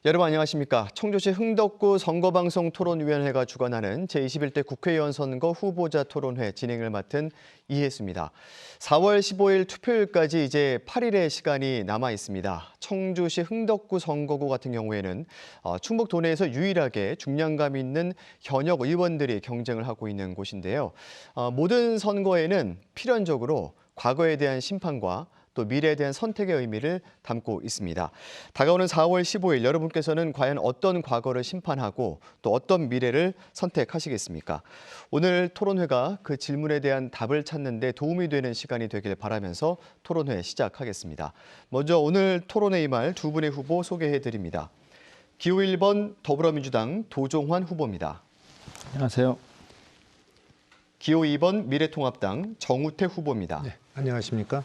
여러분 안녕하십니까. 청주시 흥덕구 선거방송 토론위원회가 주관하는 제21대 국회의원 선거 후보자 토론회 진행을 맡은 이혜수입니다. 4월 15일 투표일까지 이제 8일의 시간이 남아 있습니다. 청주시 흥덕구 선거구 같은 경우에는 충북 도내에서 유일하게 중량감 있는 현역 의원들이 경쟁을 하고 있는 곳인데요. 모든 선거에는 필연적으로 과거에 대한 심판과 또 미래에 대한 선택의 의미를 담고 있습니다. 다가오는 4월 15일 여러분께서는 과연 어떤 과거를 심판하고 또 어떤 미래를 선택하시겠습니까? 오늘 토론회가 그 질문에 대한 답을 찾는 데 도움이 되는 시간이 되길 바라면서 토론회 시작하겠습니다. 먼저 오늘 토론회 임할 두 분의 후보 소개해드립니다. 기호 1번 더불어민주당 도종환 후보입니다. 안녕하세요. 기호 2번 미래통합당 정우택 후보입니다. 네, 안녕하십니까?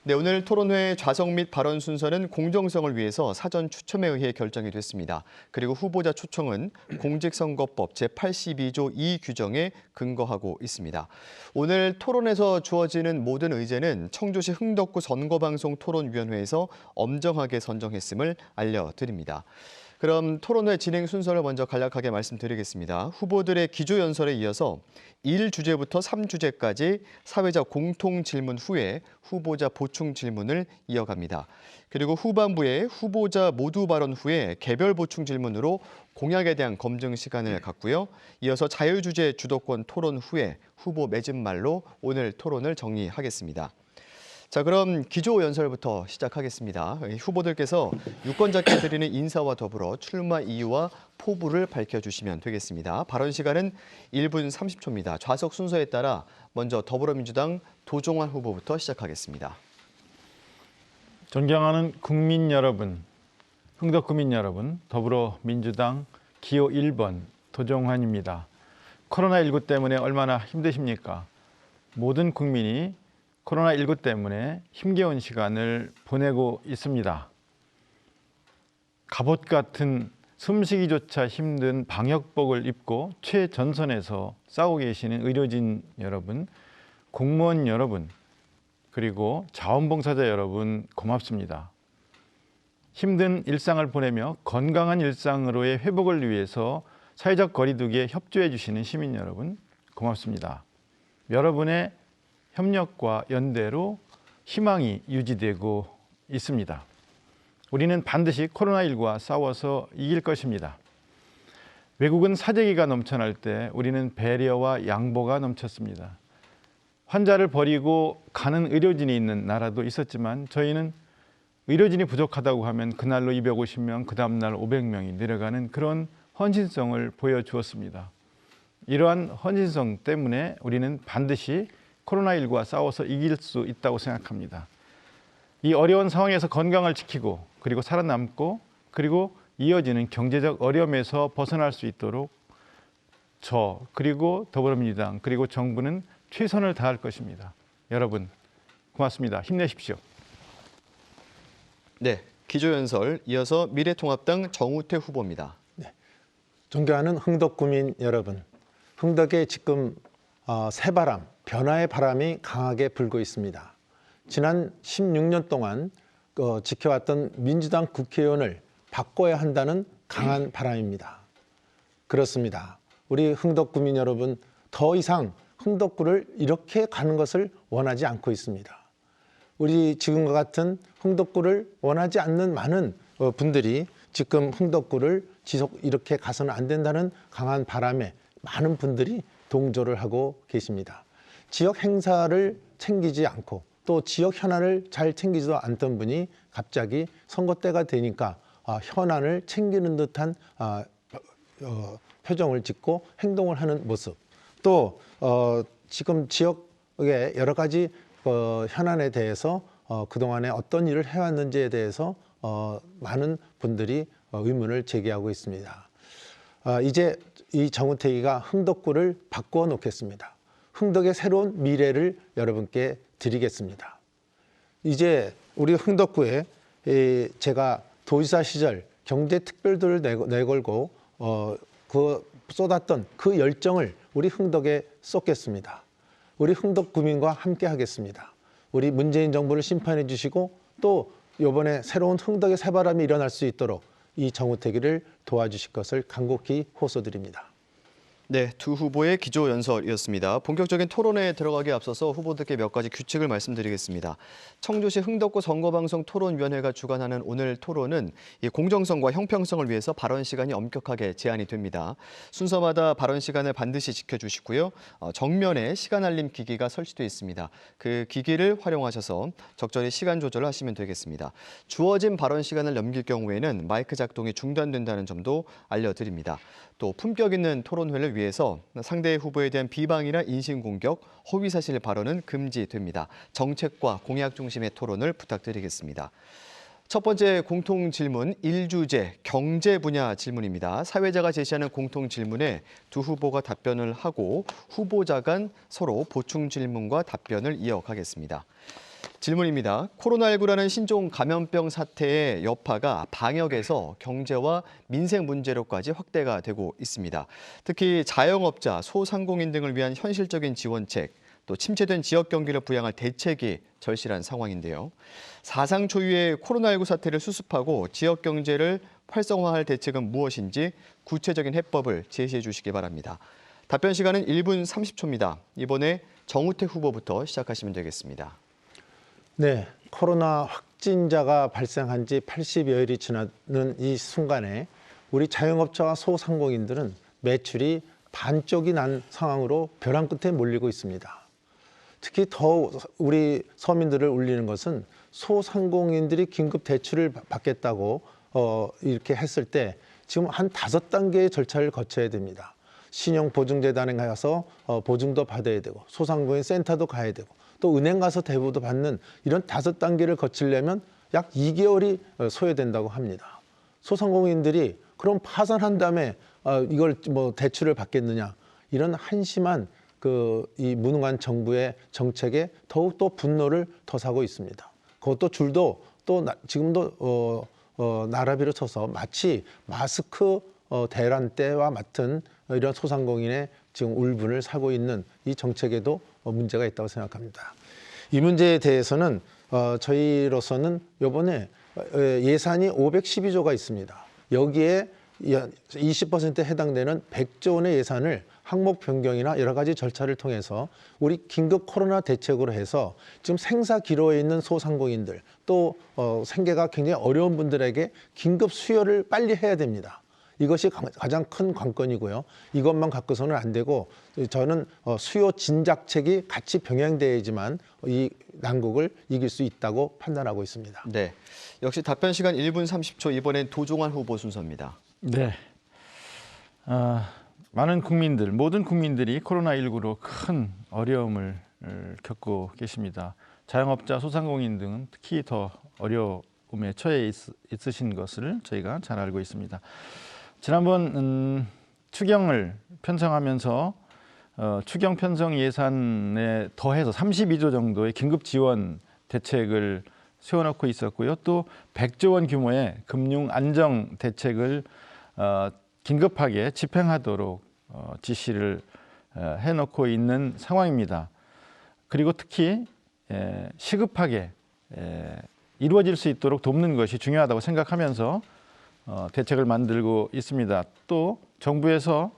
네, 오늘 토론회 좌석 및 발언 순서는 공정성을 위해서 사전 추첨에 의해 결정이 됐습니다. 그리고 후보자 초청은 공직선거법 제82조 2 규정에 근거하고 있습니다. 오늘 토론에서 주어지는 모든 의제는 청주시 흥덕구 선거방송 토론위원회에서 엄정하게 선정했음을 알려드립니다. 그럼 토론회 진행 순서를 먼저 간략하게 말씀드리겠습니다. 후보들의 기조연설에 이어서 1주제부터 3주제까지 사회적 공통 질문 후에 후보자 보충 질문을 이어갑니다. 그리고 후반부에 후보자 모두 발언 후에 개별 보충 질문으로 공약에 대한 검증 시간을 갖고요. 이어서 자유주제 주도권 토론 후에 후보 맺은 말로 오늘 토론을 정리하겠습니다. 자, 그럼 기조 연설부터 시작하겠습니다. 후보들께서 유권자께 드리는 인사와 더불어 출마 이유와 포부를 밝혀주시면 되겠습니다. 발언 시간은 1분 30초입니다. 좌석 순서에 따라 먼저 더불어민주당 도종환 후보부터 시작하겠습니다. 존경하는 국민 여러분, 흥덕구민 여러분, 더불어민주당 기호 1번 도종환입니다. 코로나19 때문에 얼마나 힘드십니까? 모든 국민이 코로나19 때문에 힘겨운 시간을 보내고 있습니다. 갑옷 같은 숨쉬기조차 힘든 방역복을 입고 최전선에서 싸우고 계시는 의료진 여러분, 공무원 여러분, 그리고 자원봉사자 여러분 고맙습니다. 힘든 일상을 보내며 건강한 일상으로의 회복을 위해서 사회적 거리두기에 협조해 주시는 시민 여러분 고맙습니다. 여러분의 협력과 연대로 희망이 유지되고 있습니다. 우리는 반드시 코로나19와 싸워서 이길 것입니다. 외국은 사재기가 넘쳐날 때 우리는 배려와 양보가 넘쳤습니다. 환자를 버리고 가는 의료진이 있는 나라도 있었지만 저희는 의료진이 부족하다고 하면 그날로 250명, 그 다음 날 500명이 내려가는 그런 헌신성을 보여주었습니다. 이러한 헌신성 때문에 우리는 반드시 코로나19와 싸워서 이길 수 있다고 생각합니다. 이 어려운 상황에서 건강을 지키고 그리고 살아남고 그리고 이어지는 경제적 어려움에서 벗어날 수 있도록 저 그리고 더불어민주당 그리고 정부는 최선을 다할 것입니다. 여러분 고맙습니다. 힘내십시오. 네, 기조연설 이어서 미래통합당 정우택 후보입니다. 네, 존경하는 흥덕구민 여러분, 흥덕에 지금 새바람, 변화의 바람이 강하게 불고 있습니다. 지난 16년 동안 지켜왔던 민주당 국회의원을 바꿔야 한다는 강한 바람입니다. 그렇습니다. 우리 흥덕구민 여러분, 더 이상 흥덕구를 이렇게 가는 것을 원하지 않고 있습니다. 우리 지금과 같은 흥덕구를 원하지 않는 많은 분들이 지금 흥덕구를 지속 이렇게 가서는 안 된다는 강한 바람에 많은 분들이 동조를 하고 계십니다. 지역 행사를 챙기지 않고 또 지역 현안을 잘 챙기지도 않던 분이 갑자기 선거 때가 되니까 현안을 챙기는 듯한 표정을 짓고 행동을 하는 모습, 또 지금 지역의 여러 가지 현안에 대해서 그동안에 어떤 일을 해왔는지에 대해서 많은 분들이 의문을 제기하고 있습니다. 이제 이 정우택이가 흥덕구를 바꾸어 놓겠습니다. 흥덕의 새로운 미래를 여러분께 드리겠습니다. 이제 우리 흥덕구에 제가 도지사 시절 경제특별도를 내걸고 쏟았던 그 열정을 우리 흥덕에 쏟겠습니다. 우리 흥덕 구민과 함께 하겠습니다. 우리 문재인 정부를 심판해 주시고 또 이번에 새로운 흥덕의 새바람이 일어날 수 있도록 이 정우택이를 도와주실 것을 간곡히 호소드립니다. 네, 두 후보의 기조연설이었습니다. 본격적인 토론회에 들어가기 앞서서 후보들께 몇 가지 규칙을 말씀드리겠습니다. 청주시 흥덕구 선거방송 토론위원회가 주관하는 오늘 토론은 이 공정성과 형평성을 위해서 발언 시간이 엄격하게 제한이 됩니다. 순서마다 발언 시간을 반드시 지켜주시고요. 정면에 시간 알림 기기가 설치되어 있습니다. 그 기기를 활용하셔서 적절히 시간 조절을 하시면 되겠습니다. 주어진 발언 시간을 넘길 경우에는 마이크 작동이 중단된다는 점도 알려드립니다. 또 품격 있는 토론회를 위해서 상대 후보에 대한 비방이나 인신공격, 허위사실 발언은 금지됩니다. 정책과 공약 중심의 토론을 부탁드리겠습니다. 첫 번째 공통 질문, 1주제 경제 분야 질문입니다. 사회자가 제시하는 공통 질문에 두 후보가 답변을 하고 후보자 간 서로 보충 질문과 답변을 이어가겠습니다. 질문입니다. 코로나19라는 신종 감염병 사태의 여파가 방역에서 경제와 민생 문제로까지 확대가 되고 있습니다. 특히 자영업자, 소상공인 등을 위한 현실적인 지원책, 또 침체된 지역 경기를 부양할 대책이 절실한 상황인데요. 사상 초유의 코로나19 사태를 수습하고 지역 경제를 활성화할 대책은 무엇인지 구체적인 해법을 제시해 주시기 바랍니다. 답변 시간은 1분 30초입니다. 이번에 정우택 후보부터 시작하시면 되겠습니다. 네, 코로나 확진자가 발생한 지 80여일이 지나는 이 순간에 우리 자영업자와 소상공인들은 매출이 반쪽이 난 상황으로 벼랑 끝에 몰리고 있습니다. 특히 더 우리 서민들을 울리는 것은 소상공인들이 긴급 대출을 받겠다고 이렇게 했을 때 지금 한 5단계의 절차를 거쳐야 됩니다. 신용보증재단에 가서 보증도 받아야 되고 소상공인 센터도 가야 되고 또 은행 가서 대부도 받는 이런 5단계를 거치려면 약 2개월이 소요된다고 합니다. 소상공인들이 그럼 파산한 다음에 이걸 뭐 대출을 받겠느냐, 이런 한심한 이 무능한 정부의 정책에 더욱 더 분노를 더 사고 있습니다. 그것도 줄도 또 지금도 나라비로 쳐서 마치 마스크 대란 때와 같은 이런 소상공인의 지금 울분을 사고 있는 이 정책에도 문제가 있다고 생각합니다. 이 문제에 대해서는 저희로서는 이번에 예산이 512조가 있습니다. 여기에 20%에 해당되는 100조 원의 예산을 항목 변경이나 여러 가지 절차를 통해서 우리 긴급 코로나 대책으로 해서 지금 생사 기로에 있는 소상공인들 또 생계가 굉장히 어려운 분들에게 긴급 수혈을 빨리 해야 됩니다. 이것이 가장 큰 관건이고요. 이것만 갖고서는 안 되고 저는 수요 진작책이 같이 병행돼야지만 이 난국을 이길 수 있다고 판단하고 있습니다. 네, 역시 답변 시간 1분 30초, 이번엔 도종환 후보 순서입니다. 네. 많은 국민들, 모든 국민들이 코로나19로 큰 어려움을 겪고 계십니다. 자영업자, 소상공인 등은 특히 더 어려움에 처해 있으신 것을 저희가 잘 알고 있습니다. 지난번 추경을 편성하면서 추경 편성 예산에 더해서 32조 정도의 긴급 지원 대책을 세워놓고 있었고요. 또 100조 원 규모의 금융 안정 대책을 긴급하게 집행하도록 지시를 해놓고 있는 상황입니다. 그리고 특히 시급하게 이루어질 수 있도록 돕는 것이 중요하다고 생각하면서 대책을 만들고 있습니다. 또 정부에서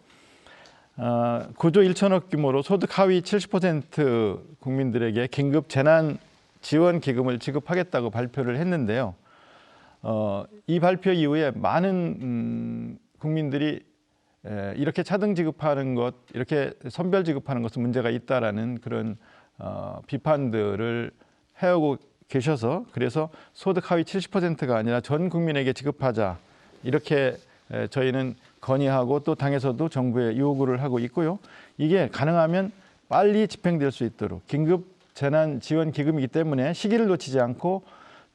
9조 1천억 규모로 소득 하위 70% 국민들에게 긴급 재난 지원 기금을 지급하겠다고 발표를 했는데요. 이 발표 이후에 많은 국민들이 이렇게 차등 지급하는 것, 이렇게 선별 지급하는 것은 문제가 있다라는 그런 비판들을 해오고 계셔서, 그래서 소득 하위 70%가 아니라 전 국민에게 지급하자, 이렇게 저희는 건의하고 또 당에서도 정부에 요구를 하고 있고요. 이게 가능하면 빨리 집행될 수 있도록, 긴급 재난 지원 기금이기 때문에 시기를 놓치지 않고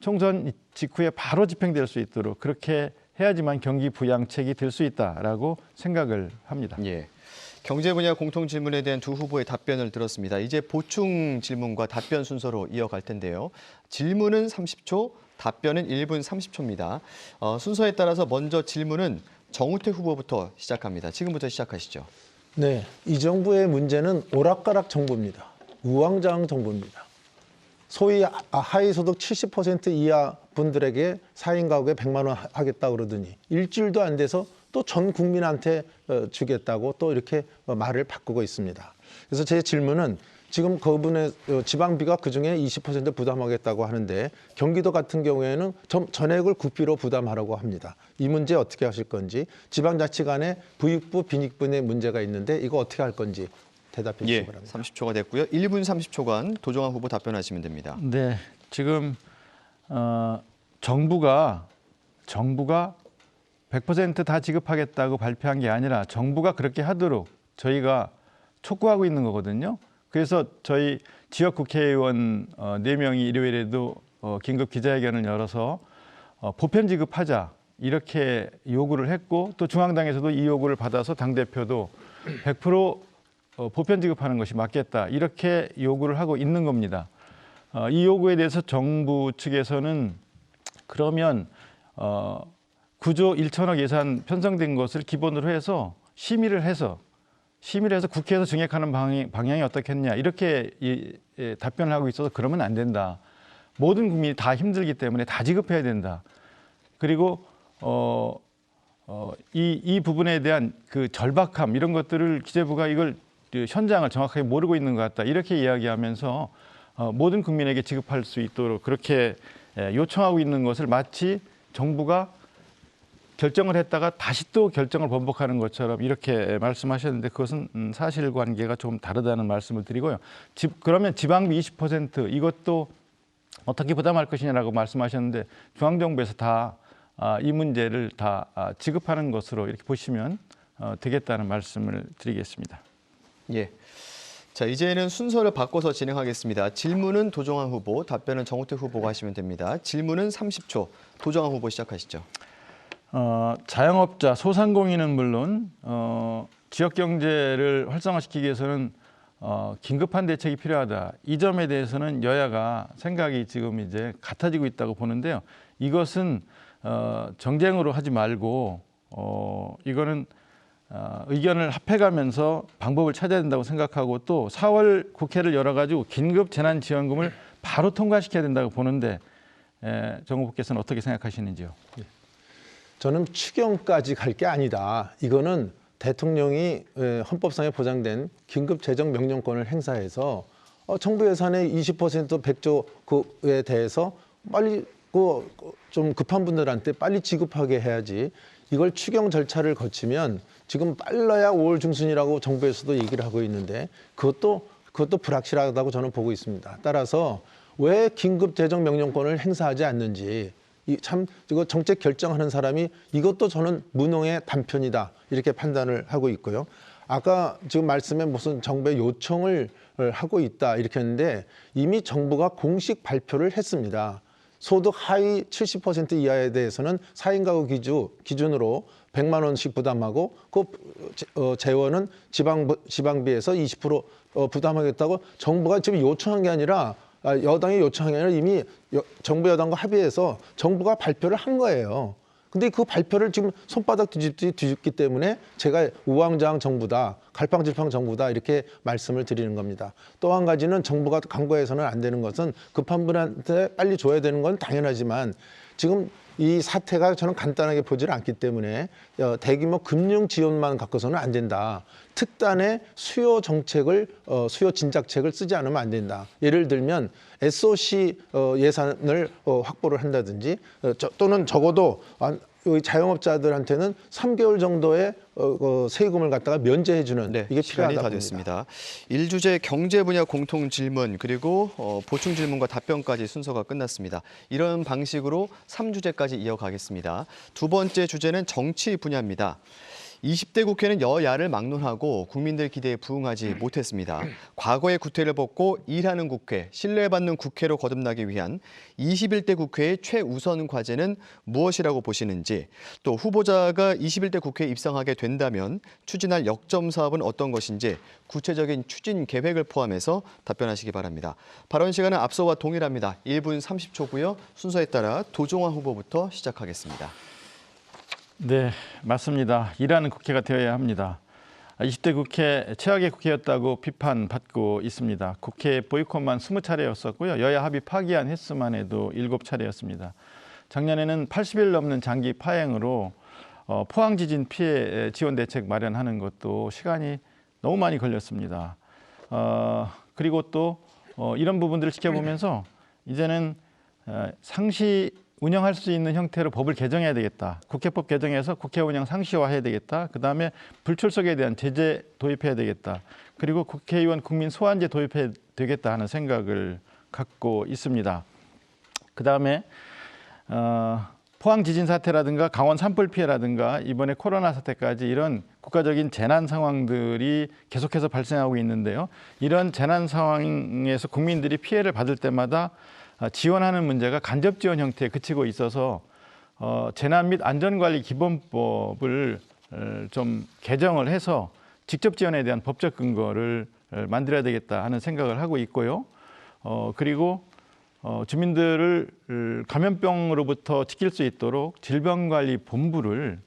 총선 직후에 바로 집행될 수 있도록 그렇게 해야지만 경기 부양책이 될 수 있다라고 생각을 합니다. 예, 경제 분야 공통 질문에 대한 두 후보의 답변을 들었습니다. 이제 보충 질문과 답변 순서로 이어갈 텐데요. 질문은 30초, 답변은 1분 30초입니다. 순서에 따라서 먼저 질문은 정우택 후보부터 시작합니다. 지금부터 시작하시죠. 네, 이 정부의 문제는 오락가락 정부입니다. 우왕좌왕 정부입니다. 소위 하위 소득 70% 이하 분들에게 4인 가구에 100만 원 하겠다 그러더니 일주일도 안 돼서 또 전 국민한테 주겠다고 또 이렇게 말을 바꾸고 있습니다. 그래서 제 질문은 지금 그분의 지방비가 그중에 20% 부담하겠다고 하는데 경기도 같은 경우에는 전액을 국비로 부담하라고 합니다. 이 문제 어떻게 하실 건지, 지방자치 간에 부익부, 빈익분의 문제가 있는데 이거 어떻게 할 건지 대답해 주시기 바랍니다. 30초가 됐고요. 1분 30초간 도종환 후보 답변하시면 됩니다. 네, 지금 정부가 100% 다 지급하겠다고 발표한 게 아니라 정부가 그렇게 하도록 저희가 촉구하고 있는 거거든요. 그래서 저희 지역 국회의원 4명이 일요일에도 긴급 기자회견을 열어서 보편 지급하자 이렇게 요구를 했고, 또 중앙당에서도 이 요구를 받아서 당대표도 100% 보편 지급하는 것이 맞겠다 이렇게 요구를 하고 있는 겁니다. 이 요구에 대해서 정부 측에서는 그러면 9조 1천억 예산 편성된 것을 기본으로 해서 심의를 해서 국회에서 증액하는 방향이 어떻겠냐 이렇게 답변을 하고 있어서 그러면 안 된다. 모든 국민이 다 힘들기 때문에 다 지급해야 된다. 그리고 이 부분에 대한 그 절박함 이런 것들을 기재부가 이걸 현장을 정확하게 모르고 있는 것 같다 이렇게 이야기하면서 모든 국민에게 지급할 수 있도록 그렇게 요청하고 있는 것을 마치 정부가 결정을 했다가 다시 또 결정을 번복하는 것처럼 이렇게 말씀하셨는데 그것은 사실관계가 조금 다르다는 말씀을 드리고요. 그러면 지방비 20% 이것도 어떻게 부담할 것이냐라고 말씀하셨는데 중앙정부에서 다 이 문제를 다 지급하는 것으로 이렇게 보시면 되겠다는 말씀을 드리겠습니다. 예. 자, 이제는 순서를 바꿔서 진행하겠습니다. 질문은 도종환 후보, 답변은 정우택 후보가 하시면 됩니다. 질문은 30초. 도종환 후보 시작하시죠. 자영업자, 소상공인은 물론 지역 경제를 활성화시키기 위해서는 긴급한 대책이 필요하다. 이 점에 대해서는 여야가 생각이 지금 이제 같아지고 있다고 보는데요. 이것은 정쟁으로 하지 말고 이거는 의견을 합해가면서 방법을 찾아야 된다고 생각하고 또 4월 국회를 열어가지고 긴급 재난지원금을 바로 통과시켜야 된다고 보는데 정 후보께서는 어떻게 생각하시는지요? 저는 추경까지 갈 게 아니다. 이거는 대통령이 헌법상에 보장된 긴급 재정 명령권을 행사해서 정부 예산의 20% 100조 그에 대해서 빨리 좀 급한 분들한테 빨리 지급하게 해야지. 이걸 추경 절차를 거치면 지금 빨라야 5월 중순이라고 정부에서도 얘기를 하고 있는데 그것도 불확실하다고 저는 보고 있습니다. 따라서 왜 긴급 재정 명령권을 행사하지 않는지 이거 정책 결정하는 사람이 이것도 저는 무능의 단편이다 이렇게 판단을 하고 있고요. 아까 지금 말씀에 무슨 정부의 요청을 하고 있다 이렇게 했는데 이미 정부가 공식 발표를 했습니다. 소득 하위 70% 이하에 대해서는 4인 가구 기준으로 100만 원씩 부담하고 그 재원은 지방비에서 20% 부담하겠다고 정부가 지금 요청한 게 아니라 여당이 요청한 게 아니라 이미 정부 여당과 합의해서 정부가 발표를 한 거예요. 근데 그 발표를 지금 손바닥 뒤집기 때문에 제가 우왕좌왕 정부다, 갈팡질팡 정부다 이렇게 말씀을 드리는 겁니다. 또 한 가지는 정부가 강구해서는 안 되는 것은 급한 분한테 빨리 줘야 되는 건 당연하지만 지금 이 사태가 저는 간단하게 보지를 않기 때문에 대규모 금융 지원만 갖고서는 안 된다. 특단의 수요 정책을 수요 진작책을 쓰지 않으면 안 된다. 예를 들면 SOC 예산을 확보를 한다든지 또는 적어도 자영업자들한테는 3개월 정도의 세금을 갖다가 면제해주는 네, 이게 시간이 필요하다고 다 됐습니다. 1주제 경제 분야 공통 질문 그리고 보충 질문과 답변까지 순서가 끝났습니다. 이런 방식으로 3주제까지 이어가겠습니다. 두 번째 주제는 정치 분야입니다. 20대 국회는 여야를 막론하고 국민들 기대에 부응하지 못했습니다. 과거의 구태를 벗고 일하는 국회, 신뢰받는 국회로 거듭나기 위한 21대 국회의 최우선 과제는 무엇이라고 보시는지, 또 후보자가 21대 국회에 입성하게 된다면 추진할 역점 사업은 어떤 것인지 구체적인 추진 계획을 포함해서 답변하시기 바랍니다. 발언 시간은 앞서와 동일합니다. 1분 30초고요. 순서에 따라 도종환 후보부터 시작하겠습니다. 네, 맞습니다. 일하는 국회가 되어야 합니다. 20대 국회 최악의 국회였다고 비판받고 있습니다. 국회 보이콧만 20차례였었고요. 여야 합의 파기한 횟수만 해도 7차례였습니다. 작년에는 80일 넘는 장기 파행으로 포항 지진 피해 지원 대책 마련하는 것도 시간이 너무 많이 걸렸습니다. 그리고 또 이런 부분들을 지켜보면서 이제는 상시 운영할 수 있는 형태로 법을 개정해야 되겠다. 국회법 개정해서 국회 운영 상시화해야 되겠다. 그다음에 불출석에 대한 제재 도입해야 되겠다. 그리고 국회의원 국민 소환제 도입해야 되겠다 하는 생각을 갖고 있습니다. 그다음에 포항 지진 사태라든가 강원 산불 피해라든가 이번에 코로나 사태까지 이런 국가적인 재난 상황들이 계속해서 발생하고 있는데요. 이런 재난 상황에서 국민들이 피해를 받을 때마다 지원하는 문제가 간접 지원 형태에 그치고 있어서 재난 및 안전관리 기본법을 좀 개정을 해서 직접 지원에 대한 법적 근거를 만들어야 되겠다 하는 생각을 하고 있고요. 그리고 주민들을 감염병으로부터 지킬 수 있도록 질병관리본부를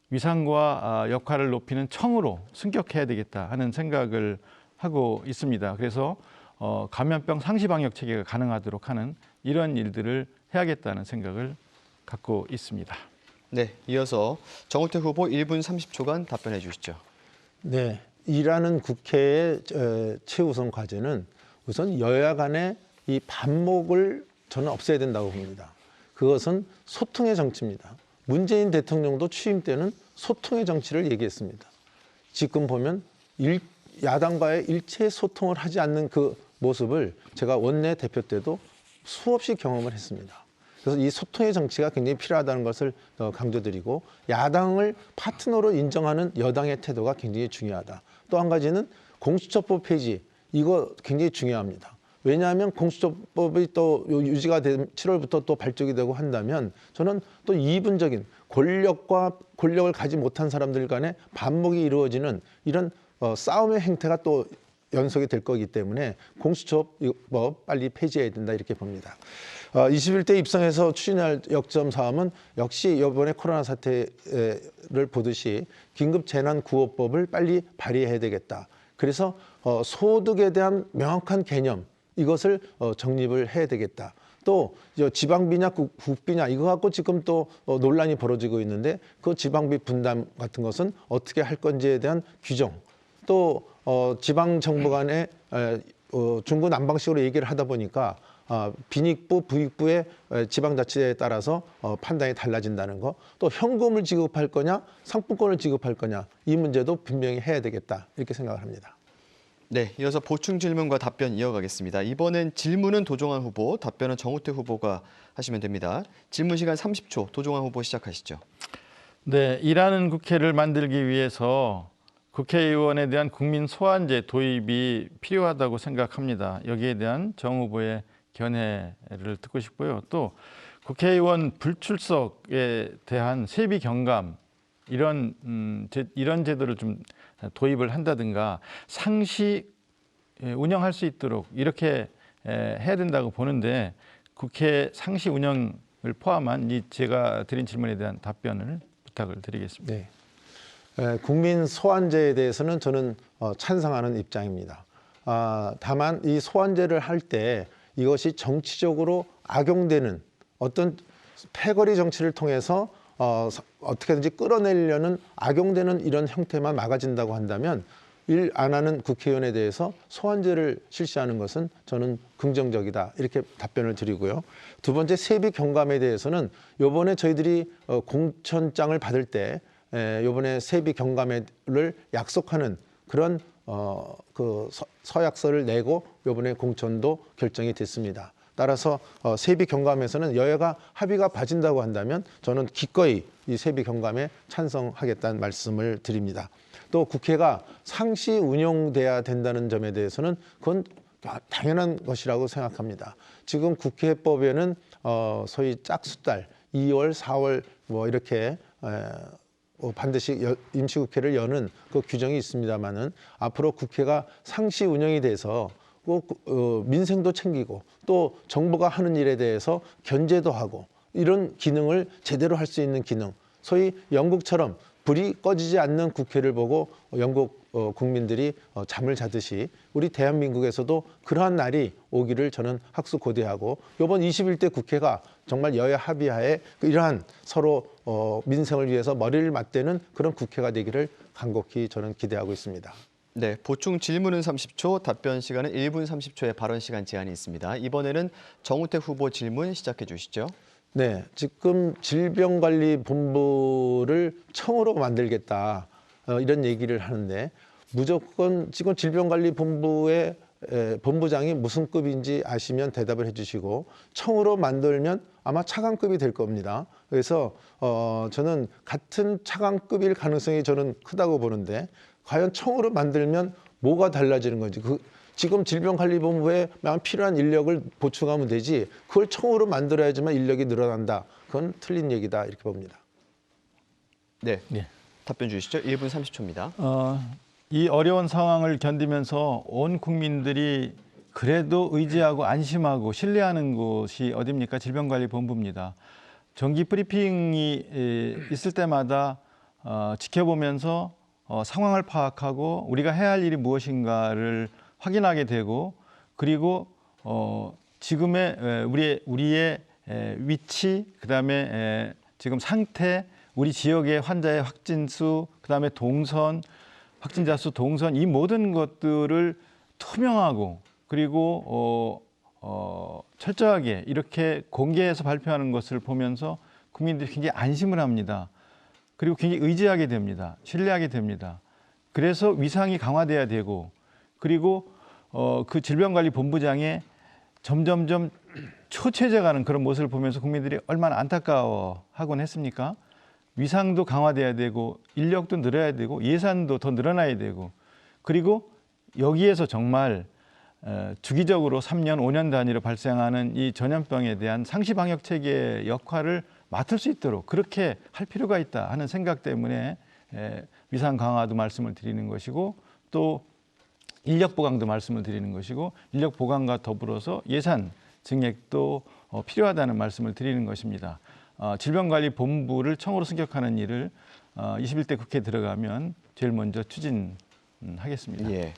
위상과 역할을 높이는 청으로 승격해야 되겠다 하는 생각을 하고 있습니다. 그래서 감염병 상시 방역 체계가 가능하도록 하는 이런 일들을 해야겠다는 생각을 갖고 있습니다. 네, 이어서 정우택 후보 1분 30초간 답변해 주시죠. 네, 일하는 국회의 최우선 과제는 우선 여야 간의 이 반목을 저는 없애야 된다고 봅니다. 그것은 소통의 정치입니다. 문재인 대통령도 취임 때는 소통의 정치를 얘기했습니다. 지금 보면 야당과의 일체 소통을 하지 않는 그 모습을 제가 원내 대표 때도 수없이 경험을 했습니다. 그래서 이 소통의 정치가 굉장히 필요하다는 것을 강조드리고 야당을 파트너로 인정하는 여당의 태도가 굉장히 중요하다. 또 한 가지는 공수처법 폐지, 이거 굉장히 중요합니다. 왜냐하면 공수처법이 또 유지가 된 7월부터 또 발족이 되고 한다면 저는 또 이분적인 권력을 가지 못한 사람들 간의 반목이 이루어지는 이런 싸움의 행태가 또 연속이 될 거기 때문에 공수처법 빨리 폐지해야 된다 이렇게 봅니다. 21대 입성에서 추진할 역점 사항은 역시 이번에 코로나 사태를 보듯이 긴급재난구호법을 빨리 발의해야 되겠다. 그래서 소득에 대한 명확한 개념 이것을 정립을 해야 되겠다. 또 지방비냐 국비냐 이거 갖고 지금 또 논란이 벌어지고 있는데 그 지방비 분담 같은 것은 어떻게 할 건지에 대한 규정 또 지방 정부 간에 중구난방식으로 얘기를 하다 보니까 빈익부, 부익부의 지방자치에 따라서 판단이 달라진다는 거, 또 현금을 지급할 거냐, 상품권을 지급할 거냐 이 문제도 분명히 해야 되겠다 이렇게 생각을 합니다. 네, 이어서 보충 질문과 답변 이어가겠습니다. 이번엔 질문은 도종환 후보, 답변은 정우택 후보가 하시면 됩니다. 질문 시간 30초, 도종환 후보 시작하시죠. 네, 일하는 국회를 만들기 위해서 국회의원에 대한 국민 소환제 도입이 필요하다고 생각합니다. 여기에 대한 정 후보의 견해를 듣고 싶고요. 또 국회의원 불출석에 대한 세비 경감 이런 제도를 좀 도입을 한다든가 상시 운영할 수 있도록 이렇게 해야 된다고 보는데 국회 상시 운영을 포함한 이 제가 드린 질문에 대한 답변을 부탁을 드리겠습니다. 네. 국민 소환제에 대해서는 저는 찬성하는 입장입니다. 다만 이 소환제를 할 때 이것이 정치적으로 악용되는 어떤 패거리 정치를 통해서 어떻게든지 끌어내려는 악용되는 이런 형태만 막아진다고 한다면 일 안 하는 국회의원에 대해서 소환제를 실시하는 것은 저는 긍정적이다 이렇게 답변을 드리고요. 두 번째 세비 경감에 대해서는 이번에 저희들이 공천장을 받을 때 이번에 세비 경감을 약속하는 그런 그 서약서를 내고 이번에 공천도 결정이 됐습니다. 따라서 세비 경감에서는 여야가 합의가 봐진다고 한다면 저는 기꺼이 이 세비 경감에 찬성하겠다는 말씀을 드립니다. 또 국회가 상시 운영돼야 된다는 점에 대해서는 그건 당연한 것이라고 생각합니다. 지금 국회법에는 소위 짝수달 2월, 4월 뭐 이렇게 반드시 임시국회를 여는 그 규정이 있습니다만은 앞으로 국회가 상시 운영이 돼서 꼭 민생도 챙기고 또 정부가 하는 일에 대해서 견제도 하고 이런 기능을 제대로 할 수 있는 기능, 소위 영국처럼 불이 꺼지지 않는 국회를 보고 영국 국민들이 잠을 자듯이 우리 대한민국에서도 그러한 날이 오기를 저는 학수고대하고 이번 21대 국회가 정말 여야 합의하에 이러한 서로 민생을 위해서 머리를 맞대는 그런 국회가 되기를 간곡히 저는 기대하고 있습니다. 네, 보충 질문은 30초, 답변 시간은 1분 30초의 발언 시간 제한이 있습니다. 이번에는 정우택 후보 질문 시작해 주시죠. 네, 지금 질병관리본부를 청으로 만들겠다 이런 얘기를 하는데 무조건 지금 질병관리본부의 본부장이 무슨 급인지 아시면 대답을 해주시고 청으로 만들면 아마 차관급이 될 겁니다. 그래서 저는 같은 차관급일 가능성이 저는 크다고 보는데 과연 청으로 만들면 뭐가 달라지는 건지 지금 질병관리본부에 필요한 인력을 보충하면 되지 그걸 청으로 만들어야지만 인력이 늘어난다. 그건 틀린 얘기다 이렇게 봅니다. 네, 네. 답변 주시죠. 1분 30초입니다. 이 어려운 상황을 견디면서 온 국민들이 그래도 의지하고 안심하고 신뢰하는 곳이 어디입니까? 질병관리본부입니다. 정기 브리핑이 있을 때마다 지켜보면서 상황을 파악하고 우리가 해야 할 일이 무엇인가를 확인하게 되고 그리고 지금의 우리의 위치 그다음에 지금 상태 우리 지역의 환자의 확진수 그다음에 동선 확진자 수 동선 이 모든 것들을 투명하고 그리고 철저하게 이렇게 공개해서 발표하는 것을 보면서 국민들이 굉장히 안심을 합니다. 그리고 굉장히 의지하게 됩니다. 신뢰하게 됩니다. 그래서 위상이 강화돼야 되고 그리고 그 질병관리본부장의 점점점 초췌해져가는 그런 모습을 보면서 국민들이 얼마나 안타까워하곤 했습니까? 위상도 강화돼야 되고 인력도 늘어야 되고 예산도 더 늘어나야 되고 그리고 여기에서 정말 주기적으로 3년, 5년 단위로 발생하는 이 전염병에 대한 상시 방역 체계의 역할을 맡을 수 있도록 그렇게 할 필요가 있다 하는 생각 때문에 위상 강화도 말씀을 드리는 것이고 또 인력 보강도 말씀을 드리는 것이고 인력 보강과 더불어서 예산 증액도 필요하다는 말씀을 드리는 것입니다. 질병관리본부를 청으로 승격하는 일을 21대 국회에 들어가면 제일 먼저 추진하겠습니다. 예.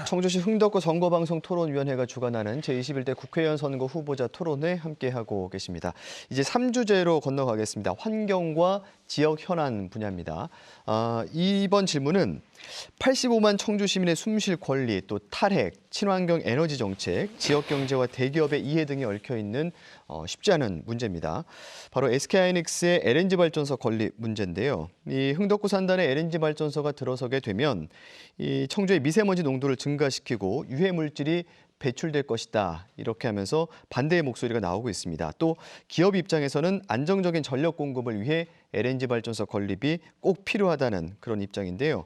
청주시 흥덕구 선거방송 토론위원회가 주관하는 제21대 국회의원 선거 후보자 토론회 함께하고 계십니다. 이제 3주제로 건너가겠습니다. 환경과 지역 현안 분야입니다. 이번 질문은 85만 청주 시민의 숨쉴 권리, 또 탈핵, 친환경 에너지 정책, 지역 경제와 대기업의 이해 등이 얽혀 있는 쉽지 않은 문제입니다. 바로 SK하이닉스의 LNG 발전소 건립 문제인데요. 이 흥덕구 산단에 LNG 발전소가 들어서게 되면 이 청주의 미세먼지 농도를 증가시키고 유해 물질이 배출될 것이다. 이렇게 하면서 반대의 목소리가 나오고 있습니다. 또 기업 입장에서는 안정적인 전력 공급을 위해 LNG 발전소 건립이 꼭 필요하다는 그런 입장인데요.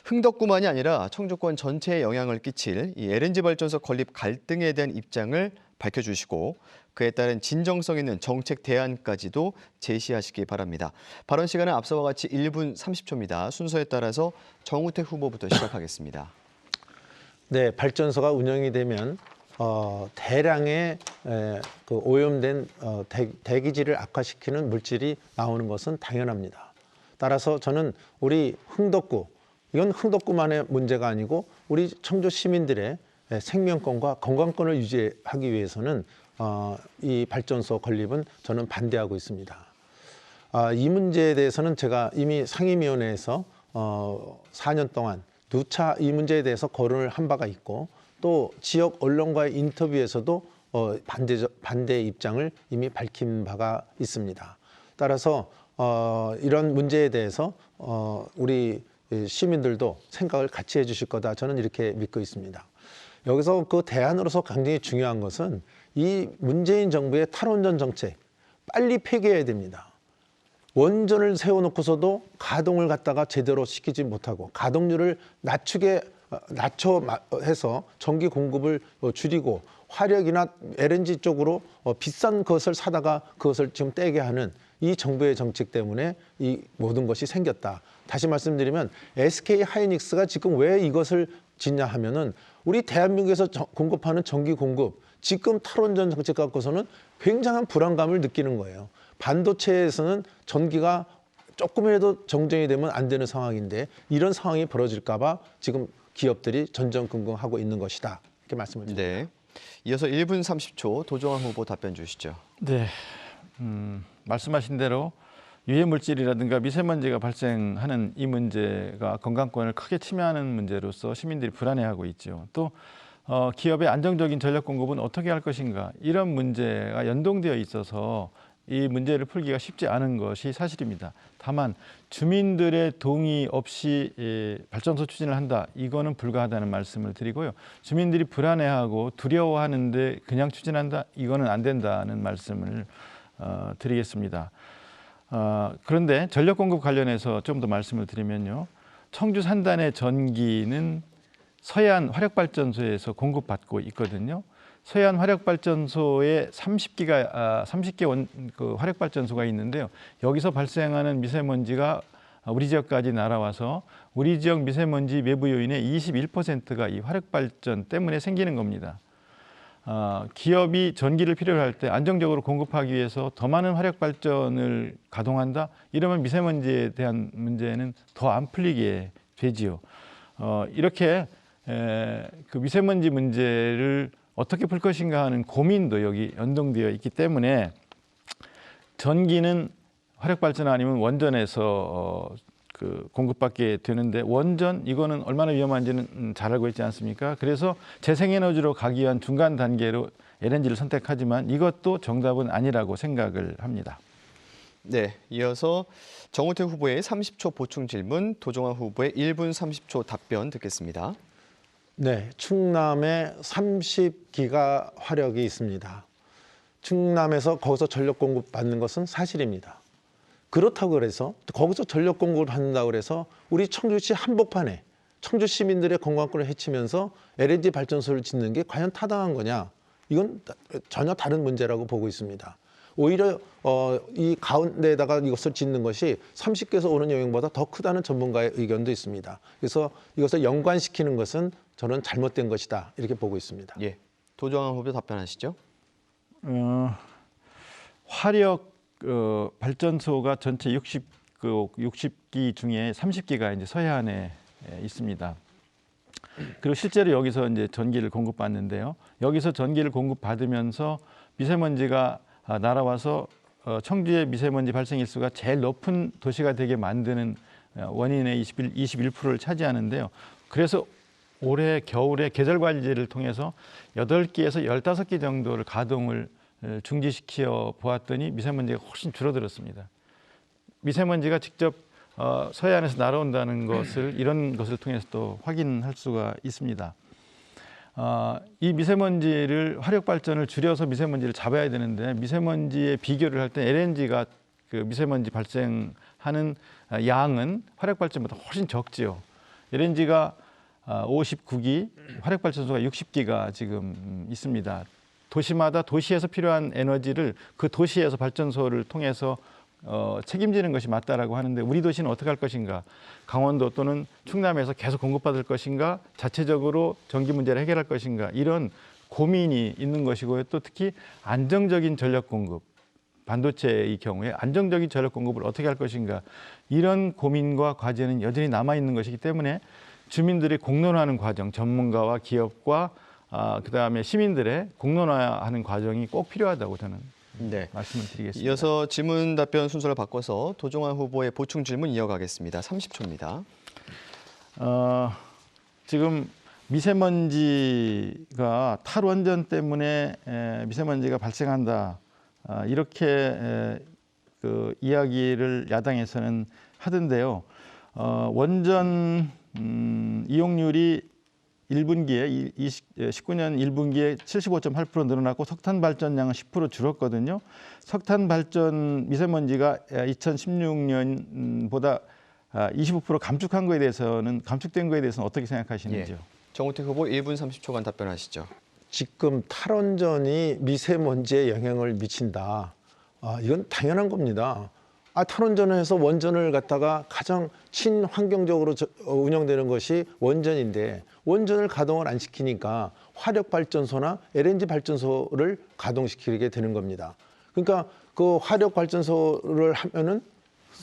흥덕구만이 아니라 청주권 전체에 영향을 끼칠 이 LNG 발전소 건립 갈등에 대한 입장을 밝혀주시고 그에 따른 진정성 있는 정책 대안까지도 제시하시기 바랍니다. 발언 시간은 앞서와 같이 1분 30초입니다. 순서에 따라서 정우택 후보부터 시작하겠습니다. 네, 발전소가 운영이 되면 대량의 그 오염된 대기질을 악화시키는 물질이 나오는 것은 당연합니다. 따라서 저는 우리 흥덕구, 이건 흥덕구만의 문제가 아니고 우리 청주 시민들의 생명권과 건강권을 유지하기 위해서는 이 발전소 건립은 저는 반대하고 있습니다. 이 문제에 대해서는 제가 이미 상임위원회에서 4년 동안 누차 이 문제에 대해서 거론을 한 바가 있고 또 지역 언론과의 인터뷰에서도 반대 입장을 이미 밝힌 바가 있습니다. 따라서 이런 문제에 대해서 우리 시민들도 생각을 같이 해주실 거다 저는 이렇게 믿고 있습니다. 여기서 그 대안으로서 굉장히 중요한 것은 이 문재인 정부의 탈원전 정책 빨리 폐기해야 됩니다. 원전을 세워놓고서도 가동을 갖다가 제대로 시키지 못하고 가동률을 낮춰해서 전기 공급을 줄이고 화력이나 LNG 쪽으로 비싼 것을 사다가 그것을 지금 떼게 하는 이 정부의 정책 때문에 이 모든 것이 생겼다. 다시 말씀드리면 SK하이닉스가 지금 왜 이것을 짓냐 하면은 우리 대한민국에서 공급하는 전기 공급 지금 탈원전 정책 갖고서는 굉장한 불안감을 느끼는 거예요. 반도체에서는 전기가 조금이라도 정정이 되면 안 되는 상황인데 이런 상황이 벌어질까 봐 지금 기업들이 전전긍긍하고 있는 것이다. 이렇게 말씀을 드립니다. 네. 이어서 1분 30초 도종환 후보 답변 주시죠. 네, 말씀하신 대로 유해 물질이라든가 미세먼지가 발생하는 이 문제가 건강권을 크게 침해하는 문제로서 시민들이 불안해하고 있죠. 또 기업의 안정적인 전력 공급은 어떻게 할 것인가 이런 문제가 연동되어 있어서 이 문제를 풀기가 쉽지 않은 것이 사실입니다. 다만 주민들의 동의 없이 발전소 추진을 한다. 이거는 불가하다는 말씀을 드리고요. 주민들이 불안해하고 두려워하는데 그냥 추진한다. 이거는 안 된다는 말씀을 드리겠습니다. 그런데 전력 공급 관련해서 좀 더 말씀을 드리면요. 청주 산단의 전기는 서해안 화력발전소에서 공급받고 있거든요. 서해안 화력발전소에 30개 그 화력발전소가 있는데요. 여기서 발생하는 미세먼지가 우리 지역까지 날아와서 우리 지역 미세먼지 외부 요인의 21%가 이 화력발전 때문에 생기는 겁니다. 기업이 전기를 필요로 할 때 안정적으로 공급하기 위해서 더 많은 화력발전을 가동한다? 이러면 미세먼지에 대한 문제는 더 안 풀리게 되지요. 이렇게 그 미세먼지 문제를 어떻게 풀 것인가 하는 고민도 여기 연동되어 있기 때문에 전기는 화력발전 아니면 원전에서 그 공급받게 되는데 원전 이거는 얼마나 위험한지는 잘 알고 있지 않습니까? 그래서 재생에너지로 가기 위한 중간 단계로 LNG를 선택하지만 이것도 정답은 아니라고 생각을 합니다. 네, 이어서 정우택 후보의 30초 보충 질문, 도종환 후보의 1분 30초 답변 듣겠습니다. 네, 충남에 30기가 화력이 있습니다. 충남에서 거기서 전력 공급 받는 것은 사실입니다. 그렇다고 그래서 거기서 전력 공급을 받는다고 해서 우리 청주시 한복판에 청주 시민들의 건강권을 해치면서 LNG 발전소를 짓는 게 과연 타당한 거냐? 이건 전혀 다른 문제라고 보고 있습니다. 오히려 이 가운데에다가 이것을 짓는 것이 30개에서 오는 영향보다 더 크다는 전문가의 의견도 있습니다. 그래서 이것을 연관시키는 것은 저는 잘못된 것이다 이렇게 보고 있습니다. 예, 도종환 후보 답변하시죠. 화력 발전소가 전체 60기 중에 30기가 이제 서해안에 있습니다. 그리고 실제로 여기서 이제 전기를 공급받는데요. 여기서 전기를 공급받으면서 미세먼지가 날아와서 청주의 미세먼지 발생 일수가 제일 높은 도시가 되게 만드는 원인의 21%를 차지하는데요. 그래서 올해 겨울에 계절관리제를 통해서 8기에서 15기 정도를 가동을 중지시켜 보았더니 미세먼지가 훨씬 줄어들었습니다. 미세먼지가 직접 서해안에서 날아온다는 것을 이런 것을 통해서 또 확인할 수가 있습니다. 이 미세먼지를 화력발전을 줄여서 미세먼지를 잡아야 되는데 미세먼지에 비교를 할 때 LNG가 그 미세먼지 발생하는 양은 화력발전보다 훨씬 적지요. LNG가 59기, 화력발전소가 60기가 지금 있습니다. 도시마다 도시에서 필요한 에너지를 그 도시에서 발전소를 통해서 책임지는 것이 맞다라고 하는데 우리 도시는 어떻게 할 것인가? 강원도 또는 충남에서 계속 공급받을 것인가? 자체적으로 전기 문제를 해결할 것인가? 이런 고민이 있는 것이고요. 또 특히 안정적인 전력 공급, 반도체의 경우에 안정적인 전력 공급을 어떻게 할 것인가? 이런 고민과 과제는 여전히 남아 있는 것이기 때문에 주민들이 공론화하는 과정, 전문가와 기업과 그다음에 시민들의 공론화하는 과정이 꼭 필요하다고 저는 네. 말씀을 드리겠습니다. 이어서 질문 답변 순서를 바꿔서 도종환 후보의 보충 질문 이어가겠습니다. 30초입니다. 지금 미세먼지가 탈원전 때문에 미세먼지가 발생한다. 이렇게 그 이야기를 야당에서는 하던데요. 원전 이용률이 1분기에 19년 1분기에 75.8% 늘어났고 석탄 발전량은 10% 줄었거든요. 석탄 발전 미세먼지가 2016년보다 25% 감축된 거에 대해서는 어떻게 생각하시는지요? 정우택 후보 1분 30초간 답변하시죠. 지금 탈원전이 미세먼지에 영향을 미친다. 이건 당연한 겁니다. 탈원전을 해서 원전을 갖다가 가장 친환경적으로 운영되는 것이 원전인데 원전을 가동을 안 시키니까 화력발전소나 LNG 발전소를 가동시키게 되는 겁니다. 그러니까 그 화력발전소를 하면은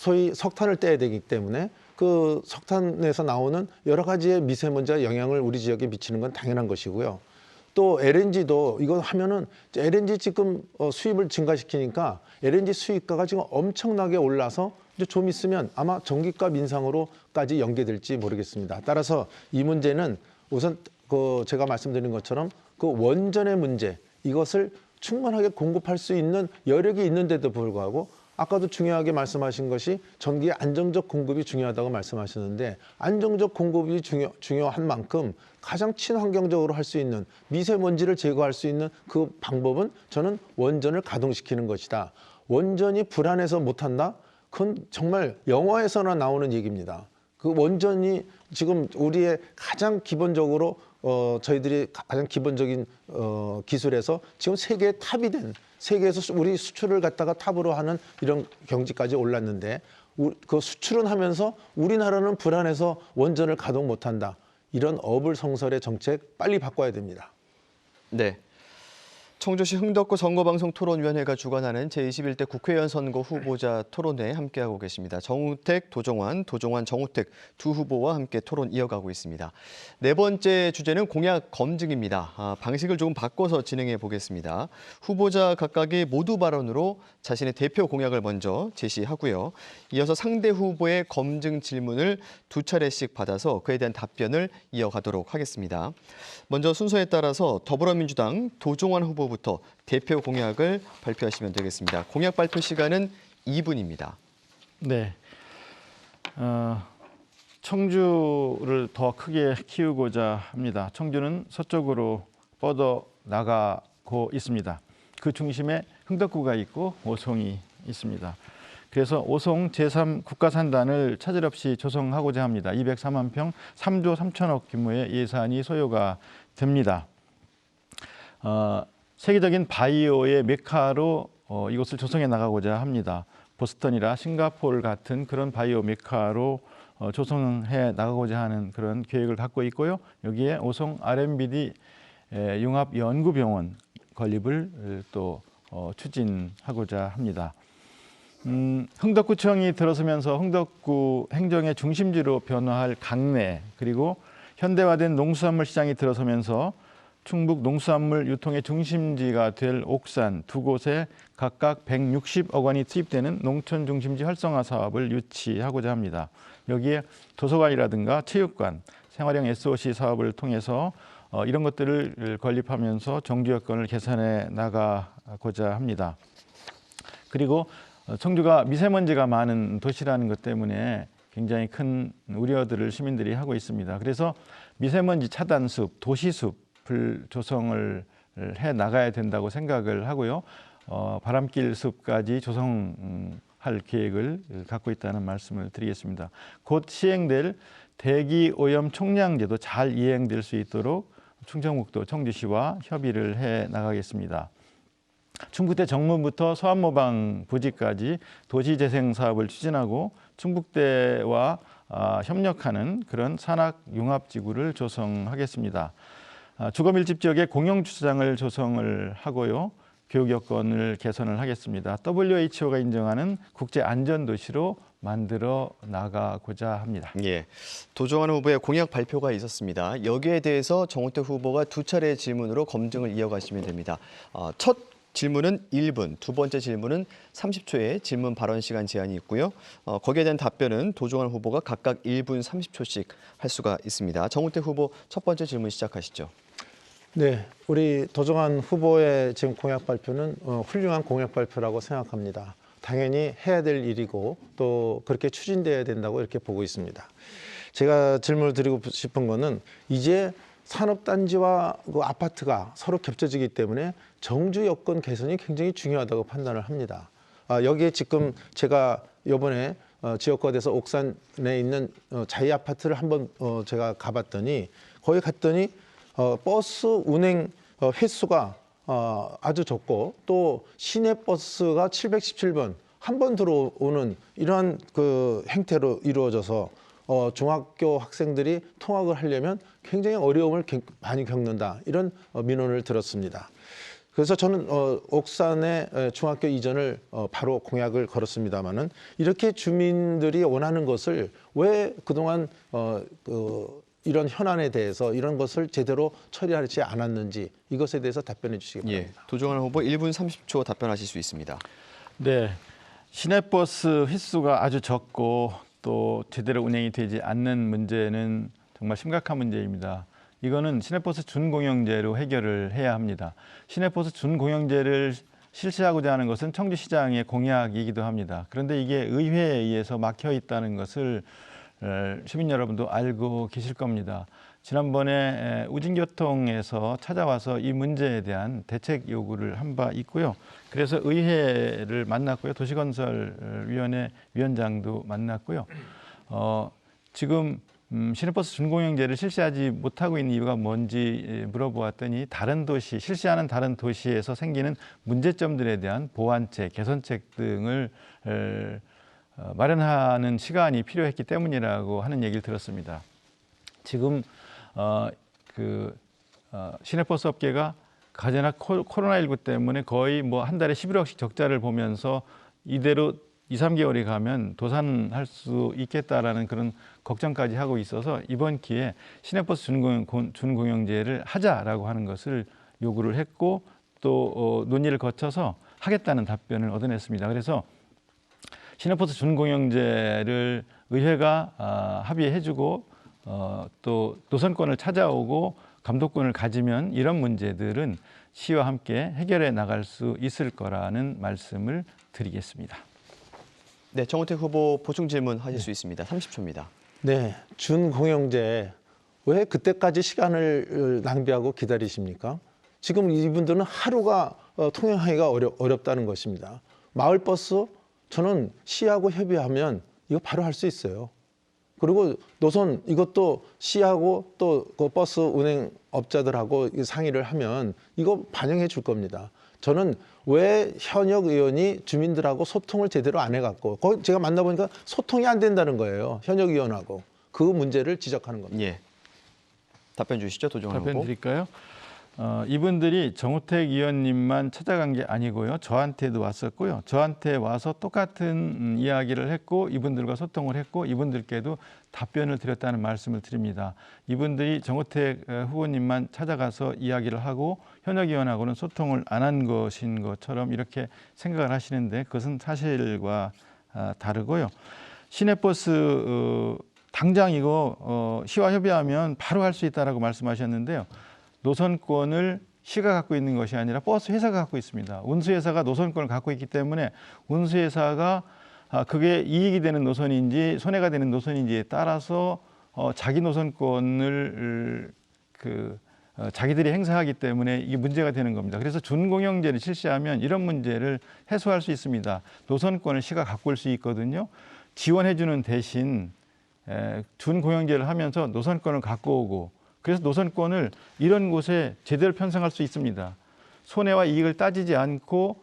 소위 석탄을 떼야 되기 때문에 그 석탄에서 나오는 여러 가지의 미세먼지와 영향을 우리 지역에 미치는 건 당연한 것이고요. 또 LNG도 이거 하면은 LNG 지금 수입을 증가시키니까 LNG 수입가가 지금 엄청나게 올라서 이제 좀 있으면 아마 전기가 민상으로까지 연계될지 모르겠습니다. 따라서 이 문제는 우선 그 제가 말씀드린 것처럼 그 원전의 문제, 이것을 충분하게 공급할 수 있는 여력이 있는데도 불구하고 아까도 중요하게 말씀하신 것이 전기의 안정적 공급이 중요하다고 말씀하셨는데, 안정적 공급이 중요한 만큼 가장 친환경적으로 할 수 있는, 미세먼지를 제거할 수 있는 그 방법은 저는 원전을 가동시키는 것이다. 원전이 불안해서 못한다? 그건 정말 영화에서나 나오는 얘기입니다. 그 원전이 지금 우리의 가장 기본적으로 저희들이 가장 기본적인 기술에서 지금 세계의 탑이 된, 세계에서 우리 수출을 갖다가 탑으로 하는 이런 경지까지 올랐는데, 그 수출은 하면서 우리나라는 불안해서 원전을 가동 못한다. 이런 어불성설의 정책 빨리 바꿔야 됩니다. 네. 청주시 흥덕구 선거방송 토론위원회가 주관하는 제21대 국회의원 선거 후보자 토론회 함께하고 계십니다. 정우택, 도종환, 정우택 두 후보와 함께 토론 이어가고 있습니다. 네 번째 주제는 공약 검증입니다. 방식을 조금 바꿔서 진행해 보겠습니다. 후보자 각각이 모두 발언으로 자신의 대표 공약을 먼저 제시하고요. 이어서 상대 후보의 검증 질문을 두 차례씩 받아서 그에 대한 답변을 이어가도록 하겠습니다. 먼저 순서에 따라서 더불어민주당 도종환 후보부터 대표 공약을 발표하시면 되겠습니다. 공약 발표 시간은 2분입니다. 네. 청주를 더 크게 키우고자 합니다. 청주는 서쪽으로 뻗어 나가고 있습니다. 그 중심에 흥덕구가 있고 오송이 있습니다. 그래서 오송 제3 국가산단을 차질 없이 조성하고자 합니다. 204만 평 3조 3천억 규모의 예산이 소요가 됩니다. 세계적인 바이오의 메카로 이곳을 조성해 나가고자 합니다. 보스턴이라 싱가포르 같은 그런 바이오 메카로 조성해 나가고자 하는 그런 계획을 갖고 있고요. 여기에 오송 R&BD 융합연구병원 건립을 또 추진하고자 합니다. 흥덕구청이 들어서면서 흥덕구 행정의 중심지로 변화할 강내, 그리고 현대화된 농수산물 시장이 들어서면서 충북 농수산물 유통의 중심지가 될 옥산 두 곳에 각각 160억 원이 투입되는 농촌 중심지 활성화 사업을 유치하고자 합니다. 여기에 도서관이라든가 체육관, 생활형 SOC 사업을 통해서 이런 것들을 건립하면서 정주 여건을 개선해 나가고자 합니다. 그리고 청주가 미세먼지가 많은 도시라는 것 때문에 굉장히 큰 우려들을 시민들이 하고 있습니다. 그래서 미세먼지 차단숲, 도시숲을 조성을 해 나가야 된다고 생각을 하고요. 바람길 숲까지 조성할 계획을 갖고 있다는 말씀을 드리겠습니다. 곧 시행될 대기오염 총량제도 잘 이행될 수 있도록 충청북도 청주시와 협의를 해 나가겠습니다. 충북대 정문부터 소환모방 부지까지 도시재생 사업을 추진하고 충북대와 협력하는 그런 산악융합지구를 조성하겠습니다. 주거밀집 지역에 공영주차장을 조성을 하고요. 교육 여건을 개선을 하겠습니다. WHO가 인정하는 국제안전도시로 만들어 나가고자 합니다. 예, 도종환 후보의 공약 발표가 있었습니다. 여기에 대해서 정우택 후보가 두 차례 질문으로 검증을 이어가시면 됩니다. 첫 질문은 1분, 두 번째 질문은 30초의 질문 발언 시간 제한이 있고요. 거기에 대한 답변은 도종환 후보가 각각 1분 30초씩 할 수가 있습니다. 정우택 후보 첫 번째 질문 시작하시죠. 네, 우리 도종환 후보의 지금 공약 발표는 훌륭한 공약 발표라고 생각합니다. 당연히 해야 될 일이고 또 그렇게 추진돼야 된다고 이렇게 보고 있습니다. 제가 질문을 드리고 싶은 거는, 이제 산업단지와 그 아파트가 서로 겹쳐지기 때문에 정주 여건 개선이 굉장히 중요하다고 판단을 합니다. 여기에 지금 제가 이번에 지역구에서 옥산에 있는 자이 아파트를 한번 제가 가봤더니, 거기 갔더니 버스 운행 횟수가 아주 적고 또 시내 버스가 717번 한 번 들어오는 이러한 그 행태로 이루어져서 중학교 학생들이 통학을 하려면 굉장히 어려움을 많이 겪는다, 이런 민원을 들었습니다. 그래서 저는 옥산의 중학교 이전을 바로 공약을 걸었습니다마는 이렇게 주민들이 원하는 것을 왜 그동안 이런 현안에 대해서 이런 것을 제대로 처리하지 않았는지 이것에 대해서 답변해 주시기 바랍니다. 도종환 후보 1분 30초 답변하실 수 있습니다. 네, 시내버스 휘수가 아주 적고 또 제대로 운행이 되지 않는 문제는 정말 심각한 문제입니다. 이거는 시내버스 준공영제로 해결을 해야 합니다. 시내버스 준공영제를 실시하고자 하는 것은 청주시장의 공약이기도 합니다. 그런데 이게 의회에 의해서 막혀 있다는 것을 시민 여러분도 알고 계실 겁니다. 지난번에 우진교통에서 찾아와서 이 문제에 대한 대책 요구를 한 바 있고요. 그래서 의회를 만났고요. 도시건설위원회 위원장도 만났고요. 지금 시내버스 준공영제를 실시하지 못하고 있는 이유가 뭔지 물어보았더니 다른 도시, 실시하는 다른 도시에서 생기는 문제점들에 대한 보완책, 개선책 등을 마련하는 시간이 필요했기 때문이라고 하는 얘기를 들었습니다. 지금 시내버스 업계가 가재나 코로나19 때문에 거의 뭐 한 달에 11억씩 적자를 보면서 이대로 2, 3개월이 가면 도산할 수 있겠다라는 그런 걱정까지 하고 있어서 이번 기회에 시내버스 준공영제를 하자라고 하는 것을 요구를 했고 또 논의를 거쳐서 하겠다는 답변을 얻어냈습니다. 그래서 시내버스 준공영제를 의회가 합의해주고 또 노선권을 찾아오고 감독권을 가지면 이런 문제들은 시와 함께 해결해 나갈 수 있을 거라는 말씀을 드리겠습니다. 네, 정우택 후보 보충 질문 하실 수 있습니다. 30초입니다. 네, 준공영제 왜 그때까지 시간을 낭비하고 기다리십니까? 지금 이분들은 하루가 통행하기가 어렵다는 것입니다. 마을버스 저는 시하고 협의하면 이거 바로 할 수 있어요. 그리고 노선 이것도 시하고 또 그 버스 운행업자들하고 상의를 하면 이거 반영해 줄 겁니다. 저는 왜 현역 의원이 주민들하고 소통을 제대로 안 해갖고 제가 만나보니까 소통이 안 된다는 거예요. 현역 의원하고 그 문제를 지적하는 겁니다. 예, 답변 주시죠, 도종환 후보. 답변 드릴까요? 이분들이 정우택 의원님만 찾아간 게 아니고요. 저한테도 왔었고요. 저한테 와서 똑같은 이야기를 했고 이분들과 소통을 했고 이분들께도 답변을 드렸다는 말씀을 드립니다. 이분들이 정우택 후보님만 찾아가서 이야기를 하고 현역 의원하고는 소통을 안 한 것인 것처럼 이렇게 생각을 하시는데 그것은 사실과 다르고요. 시내버스 당장 이거 시와 협의하면 바로 할 수 있다라고 말씀하셨는데요. 노선권을 시가 갖고 있는 것이 아니라 버스 회사가 갖고 있습니다. 운수회사가 노선권을 갖고 있기 때문에 운수회사가 그게 이익이 되는 노선인지 손해가 되는 노선인지에 따라서 자기 노선권을 자기들이 행사하기 때문에 이게 문제가 되는 겁니다. 그래서 준공영제를 실시하면 이런 문제를 해소할 수 있습니다. 노선권을 시가 갖고 올 수 있거든요. 지원해주는 대신 준공영제를 하면서 노선권을 갖고 오고 그래서 노선권을 이런 곳에 제대로 편성할 수 있습니다. 손해와 이익을 따지지 않고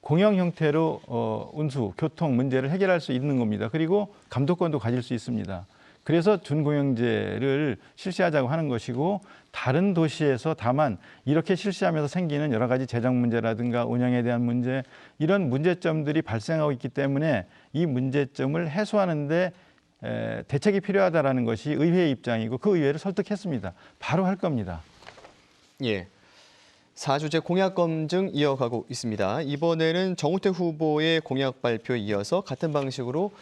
공영 형태로 운수, 교통 문제를 해결할 수 있는 겁니다. 그리고 감독권도 가질 수 있습니다. 그래서 준공영제를 실시하자고 하는 것이고 다른 도시에서 다만 이렇게 실시하면서 생기는 여러 가지 재정 문제라든가 운영에 대한 문제 이런 문제점들이 발생하고 있기 때문에 이 문제점을 해소하는 데 대책이 필요하다라는 것이 의회의 입장이고 그 의회를 설득했습니다. 바로 할 겁니다. 예. 4주제 공약 검증 이어가고 있습니다. 이번에는 정우택 후보의 공약 발표에 이어서 같은 방식으로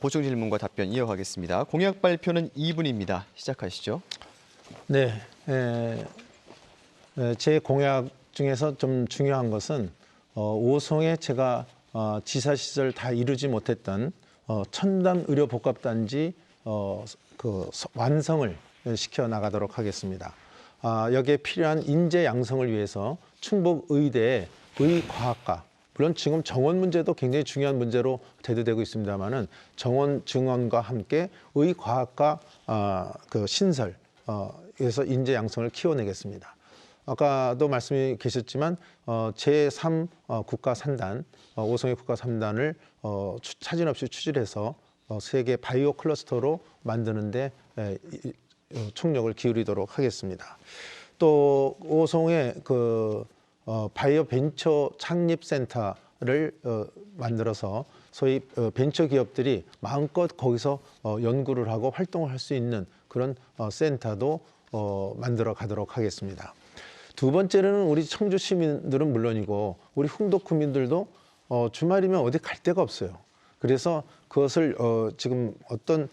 보충 질문과 답변 이어가겠습니다. 공약 발표는 2분입니다. 시작하시죠. 네, 제 공약 중에서 좀 중요한 것은 오송에 제가 지사 시절 다 이루지 못했던 첨단 의료 복합단지 완성을 시켜 나가도록 하겠습니다. 여기에 필요한 인재 양성을 위해서 충북 의대의 의과학과 물론 지금 정원 문제도 굉장히 중요한 문제로 대두되고 있습니다만은 정원 증원과 함께 의과학과 신설에서 인재 양성을 키워내겠습니다. 아까도 말씀이 계셨지만 제3 국가 3단, 오송의 국가 3단을 차질 없이 추진해서 세계 바이오 클러스터로 만드는데 총력을 기울이도록 하겠습니다. 또 오송의 바이오 벤처 창립 센터를 만들어서 소위 벤처 기업들이 마음껏 거기서 연구를 하고 활동을 할 수 있는 그런 센터도 만들어 가도록 하겠습니다. 두 번째는 우리 청주 시민들은 물론이고 우리 흥도 구민들도 주말이면 어디 갈 데가 없어요. 그래서 그것을 지금 어떤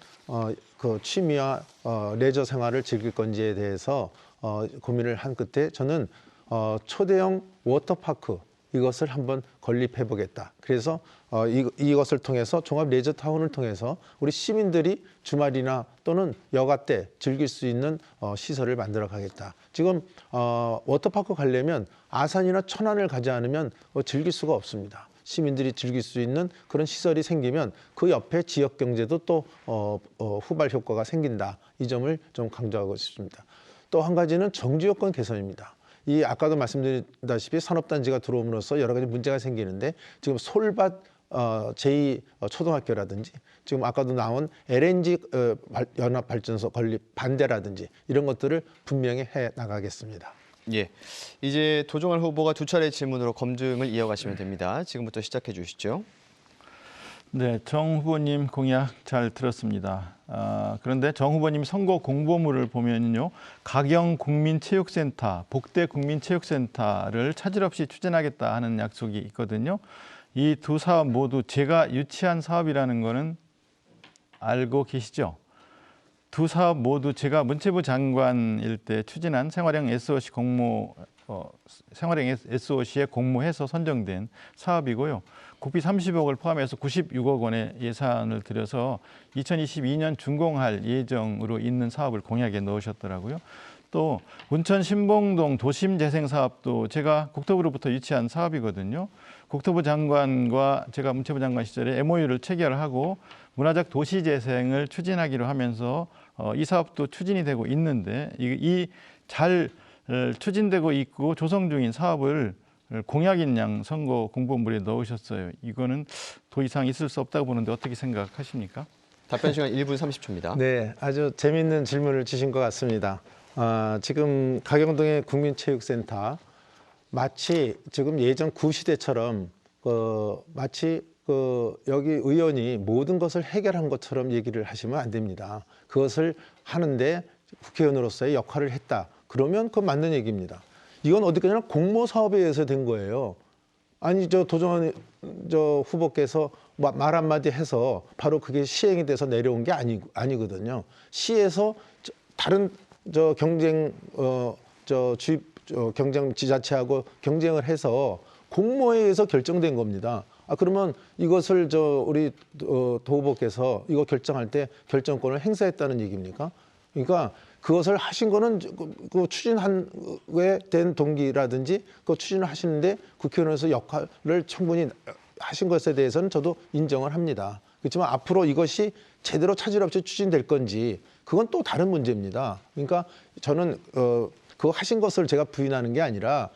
그 취미와 레저 생활을 즐길 건지에 대해서 고민을 한 끝에 저는 초대형 워터파크 이것을 한번 건립해 보겠다. 그래서 이것을 통해서 종합 레저타운을 통해서 우리 시민들이 주말이나 또는 여가 때 즐길 수 있는 시설을 만들어 가겠다. 지금 워터파크 가려면 아산이나 천안을 가지 않으면 즐길 수가 없습니다. 시민들이 즐길 수 있는 그런 시설이 생기면 그 옆에 지역 경제도 또 후발 효과가 생긴다. 이 점을 좀 강조하고 싶습니다. 또 한 가지는 정지 여건 개선입니다. 이 아까도 말씀드렸다시피 산업단지가 들어옴으로써 여러 가지 문제가 생기는데 지금 솔밭 제2초등학교라든지 지금 아까도 나온 LNG 연합발전소 건립 반대라든지 이런 것들을 분명히 해 나가겠습니다. 예, 이제 도종환 후보가 두 차례 질문으로 검증을 이어가시면 됩니다. 지금부터 시작해 주시죠. 네, 정 후보님 공약 잘 들었습니다. 그런데 정 후보님 선거 공보물을 보면요, 가경 국민체육센터, 복대 국민체육센터를 차질 없이 추진하겠다 하는 약속이 있거든요. 이 두 사업 모두 제가 유치한 사업이라는 거는 알고 계시죠? 두 사업 모두 제가 문체부 장관일 때 추진한 생활형 SOC 생활형 SOC에 공모해서 선정된 사업이고요. 국비 30억을 포함해서 96억 원의 예산을 들여서 2022년 준공할 예정으로 있는 사업을 공약에 넣으셨더라고요. 또 운천 신봉동 도심재생 사업도 제가 국토부로부터 유치한 사업이거든요. 국토부 장관과 제가 문체부 장관 시절에 MOU를 체결하고 문화적 도시재생을 추진하기로 하면서 이 사업도 추진이 되고 있는데 이 잘 추진되고 있고 조성 중인 사업을 공약인 양 선거 공보물에 넣으셨어요. 이거는 더 이상 있을 수 없다고 보는데 어떻게 생각하십니까? 답변 시간 1분 30초입니다. 네, 아주 재미있는 질문을 주신 것 같습니다. 지금 가경동의 국민체육센터 마치 지금 예전 구시대처럼 마치 여기 의원이 모든 것을 해결한 것처럼 얘기를 하시면 안 됩니다. 그것을 하는데 국회의원으로서의 역할을 했다. 그러면 그건 맞는 얘기입니다. 이건 어디까지나 공모 사업에 의해서 된 거예요. 아니 도정환 후보께서 말 한마디 해서 바로 그게 시행이 돼서 내려온 게 아니거든요. 시에서 다른 경쟁 경쟁 지자체하고 경쟁을 해서 공모에 의해서 결정된 겁니다. 그러면 이것을 우리 도 후보께서 이거 결정할 때 결정권을 행사했다는 얘기입니까? 그러니까 그것을 하신 거는 그 추진한 왜 된 동기라든지 그 추진을 하시는데 국회의원에서 역할을 충분히 하신 것에 대해서는 저도 인정을 합니다. 그렇지만 앞으로 이것이 제대로 차질 없이 추진될 건지 그건 또 다른 문제입니다. 그러니까 저는 그거 하신 것을 제가 부인하는 게 아니라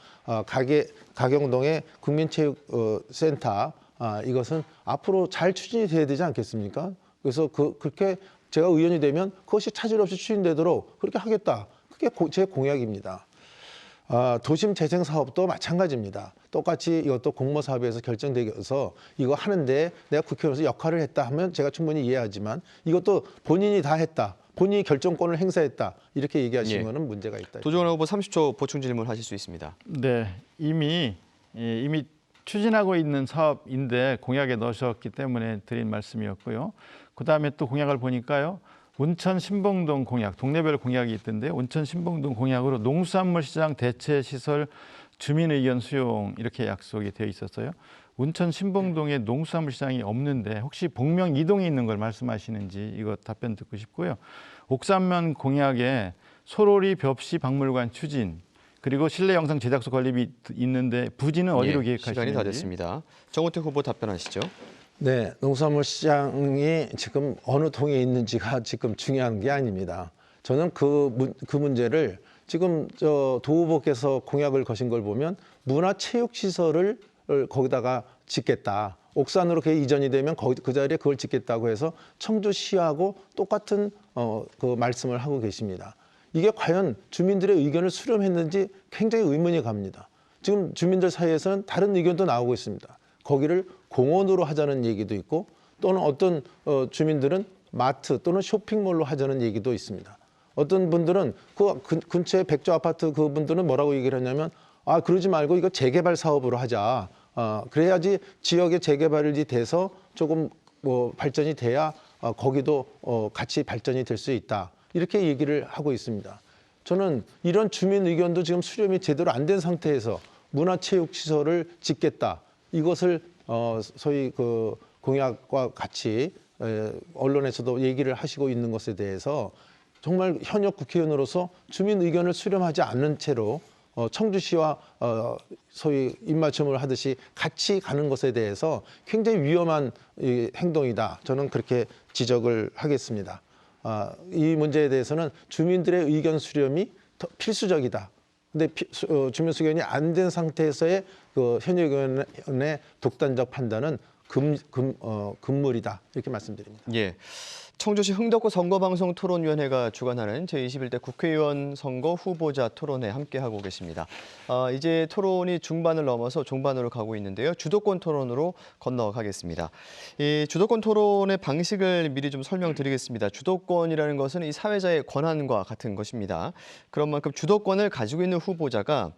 가경동의 국민체육센터 이것은 앞으로 잘 추진이 돼야 되지 않겠습니까? 그래서 그렇게 제가 의원이 되면 그것이 차질 없이 추진되도록 그렇게 하겠다. 그게 제 공약입니다. 도심 재생 사업도 마찬가지입니다. 똑같이 이것도 공모 사업에서 결정되어서 이거 하는데 내가 국회의원에서 역할을 했다 하면 제가 충분히 이해하지만 이것도 본인이 다 했다. 본인이 결정권을 행사했다. 이렇게 얘기하시는 거는 문제가 있다. 도종환 후보 30초 보충 질문 하실 수 있습니다. 네, 이미 추진하고 있는 사업인데 공약에 넣으셨기 때문에 드린 말씀이었고요. 그다음에 또 공약을 보니까요. 운천 신봉동 공약, 동네별 공약이 있던데 운천 신봉동 공약으로 농수산물 시장 대체 시설 주민 의견 수용 이렇게 약속이 되어 있었어요. 운천 신봉동에 농수산물 시장이 없는데 혹시 복명 이동에 있는 걸 말씀하시는지 이거 답변 듣고 싶고요. 옥산면 공약에 소로리 벽시 박물관 추진 그리고 실내 영상 제작소 건립이 있는데 부지는 어디로 계획하시는지. 시간이 다 됐습니다. 정우택 후보 답변하시죠. 네, 농수산물 시장이 지금 어느 동에 있는지가 지금 중요한 게 아닙니다. 저는 그 문제를 지금 도 후보께서 공약을 거신 걸 보면 문화체육시설을 거기다가 짓겠다. 옥산으로 그게 이전이 되면 그 자리에 그걸 짓겠다고 해서 청주시하고 똑같은 그 말씀을 하고 계십니다. 이게 과연 주민들의 의견을 수렴했는지 굉장히 의문이 갑니다. 지금 주민들 사이에서는 다른 의견도 나오고 있습니다. 거기를 공원으로 하자는 얘기도 있고 또는 어떤 주민들은 마트 또는 쇼핑몰로 하자는 얘기도 있습니다. 어떤 분들은 그 근처에 백조 아파트 그분들은 뭐라고 얘기를 하냐면 그러지 말고 이거 재개발 사업으로 하자. 그래야지 지역의 재개발이 돼서 조금 뭐 발전이 돼야 거기도 같이 발전이 될 수 있다. 이렇게 얘기를 하고 있습니다. 저는 이런 주민 의견도 지금 수렴이 제대로 안 된 상태에서 문화체육시설을 짓겠다. 이것을 소위 그 공약과 같이 언론에서도 얘기를 하시고 있는 것에 대해서 정말 현역 국회의원으로서 주민 의견을 수렴하지 않는 채로 청주시와 소위 입맞춤을 하듯이 같이 가는 것에 대해서 굉장히 위험한 행동이다. 저는 그렇게 지적을 하겠습니다. 이 문제에 대해서는 주민들의 의견 수렴이 필수적이다. 근데 주민 수렴이 안 된 상태에서의 그 현역 의원의 독단적 판단은 금물이다. 이렇게 말씀드립니다. 예. 청주시 흥덕구 선거방송 토론위원회가 주관하는 제21대 국회의원 선거 후보자 토론회 함께하고 계십니다. 이제 토론이 중반을 넘어서 종반으로 가고 있는데요. 주도권 토론으로 건너가겠습니다. 이 주도권 토론의 방식을 미리 좀 설명드리겠습니다. 주도권이라는 것은 이 사회자의 권한과 같은 것입니다. 그런 만큼 주도권을 가지고 있는 후보자가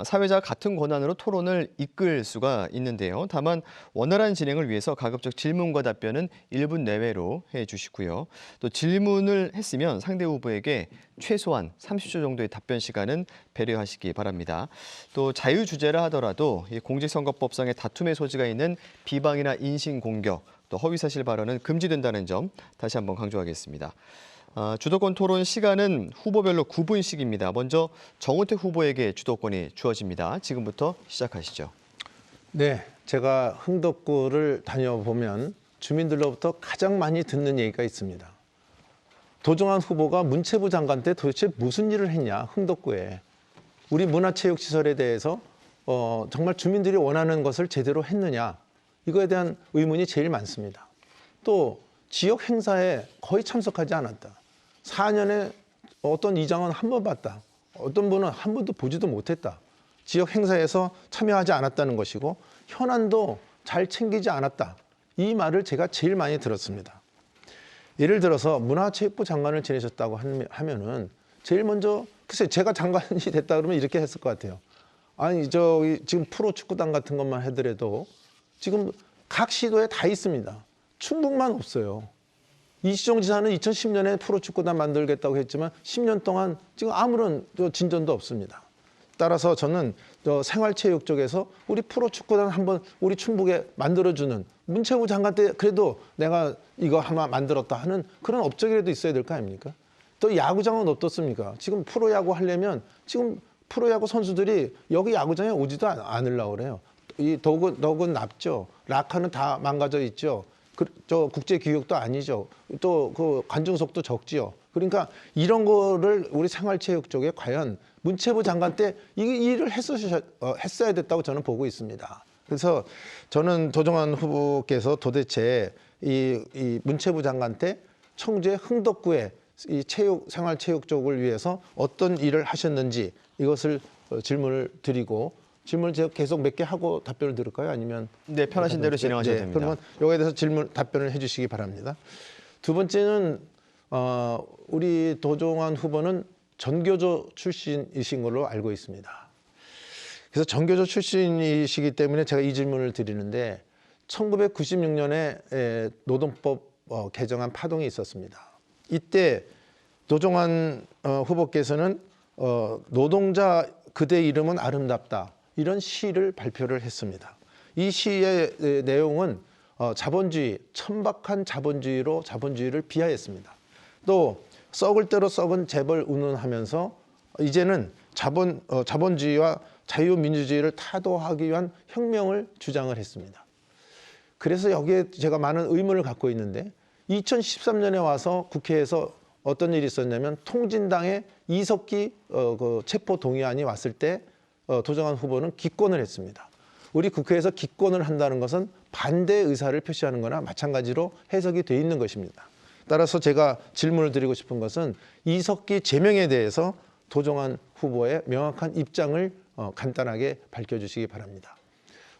사회자와 같은 권한으로 토론을 이끌 수가 있는데요. 다만 원활한 진행을 위해서 가급적 질문과 답변은 1분 내외로 해주시고요. 또 질문을 했으면 상대 후보에게 최소한 30초 정도의 답변 시간은 배려하시기 바랍니다. 또 자유주제라 하더라도 이 공직선거법상의 다툼의 소지가 있는 비방이나 인신공격, 또 허위사실 발언은 금지된다는 점 다시 한번 강조하겠습니다. 주도권 토론 시간은 후보별로 9분씩입니다. 먼저 정우택 후보에게 주도권이 주어집니다. 지금부터 시작하시죠. 네, 제가 흥덕구를 다녀보면 주민들로부터 가장 많이 듣는 얘기가 있습니다. 도종환 후보가 문체부 장관 때 도대체 무슨 일을 했냐, 흥덕구에. 우리 문화체육시설에 대해서 정말 주민들이 원하는 것을 제대로 했느냐. 이거에 대한 의문이 제일 많습니다. 또 지역 행사에 거의 참석하지 않았다. 4년에 어떤 이장은 한 번 봤다. 어떤 분은 한 번도 보지도 못했다. 지역 행사에서 참여하지 않았다는 것이고 현안도 잘 챙기지 않았다. 이 말을 제가 제일 많이 들었습니다. 예를 들어서 문화체육부 장관을 지내셨다고 하면은 제일 먼저 글쎄 제가 장관이 됐다 그러면 이렇게 했을 것 같아요. 아니 저기 지금 프로축구단 같은 것만 하더라도 지금 각 시도에 다 있습니다. 충북만 없어요. 이시정 지사는 2010년에 프로축구단 만들겠다고 했지만 10년 동안 지금 아무런 진전도 없습니다. 따라서 저는 생활체육 쪽에서 우리 프로축구단 한번 우리 충북에 만들어주는 문체부 장관 때 그래도 내가 이거 하나 만들었다 하는 그런 업적이라도 있어야 될 거 아닙니까? 또 야구장은 어떻습니까? 지금 프로야구 하려면 지금 프로야구 선수들이 여기 야구장에 오지도 않으려고 그래요. 이 덕은 납죠. 라카는 다 망가져 있죠. 저 국제 교육도 아니죠. 또 그 관중석도 적지요. 그러니까 이런 거를 우리 생활체육 쪽에 과연 문체부 장관 때 이 일을 했어야 됐다고 저는 보고 있습니다. 그래서 저는 도종환 후보께서 도대체 이 문체부 장관 때 청주의 흥덕구에 이 생활체육 쪽을 위해서 어떤 일을 하셨는지 이것을 질문을 드리고 질문을 제가 계속 몇 개 하고 답변을 들을까요? 아니면 네, 편하신 대로 진행하셔도 됩니다. 그러면 여기에 대해서 답변을 해주시기 바랍니다. 두 번째는 우리 도종환 후보는 전교조 출신이신 걸로 알고 있습니다. 그래서 전교조 출신이시기 때문에 제가 이 질문을 드리는데 1996년에 노동법 개정안 파동이 있었습니다. 이때 도종환 후보께서는 노동자 그대 이름은 아름답다. 이런 시를 발표를 했습니다. 이 시의 내용은 자본주의, 천박한 자본주의로 자본주의를 비하했습니다. 또 썩을 대로 썩은 재벌 운운하면서 이제는 자본주의와 자유민주주의를 타도하기 위한 혁명을 주장을 했습니다. 그래서 여기에 제가 많은 의문을 갖고 있는데 2013년에 와서 국회에서 어떤 일이 있었냐면 통진당의 이석기 그 체포 동의안이 왔을 때 도종환 후보는 기권을 했습니다. 우리 국회에서 기권을 한다는 것은 반대 의사를 표시하는 거나 마찬가지로 해석이 돼 있는 것입니다. 따라서 제가 질문을 드리고 싶은 것은 이석기 제명에 대해서 도종환 후보의 명확한 입장을 간단하게 밝혀주시기 바랍니다.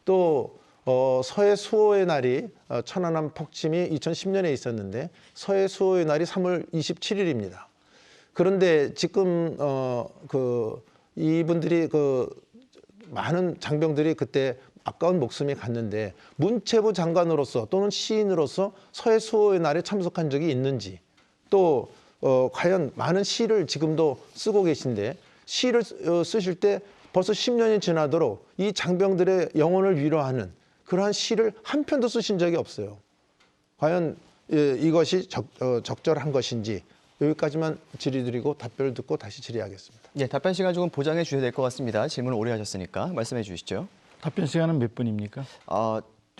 또 서해 수호의 날이 천안함 폭침이 2010년에 있었는데 서해 수호의 날이 3월 27일입니다. 그런데 지금 이분들이 많은 장병들이 그때 아까운 목숨이 갔는데 문체부 장관으로서 또는 시인으로서 서해 수호의 날에 참석한 적이 있는지, 또 과연 많은 시를 지금도 쓰고 계신데 시를 쓰실 때 벌써 10년이 지나도록 이 장병들의 영혼을 위로하는 그러한 시를 한 편도 쓰신 적이 없어요. 과연 이것이 적절한 것인지 여기까지만 질의드리고 답변을 듣고 다시 질의하겠습니다. 예, 답변 시간 조금 보장해 주셔야 될 것 같습니다. 질문을 오래 하셨으니까 말씀해 주시죠. 답변 시간은 몇 분입니까?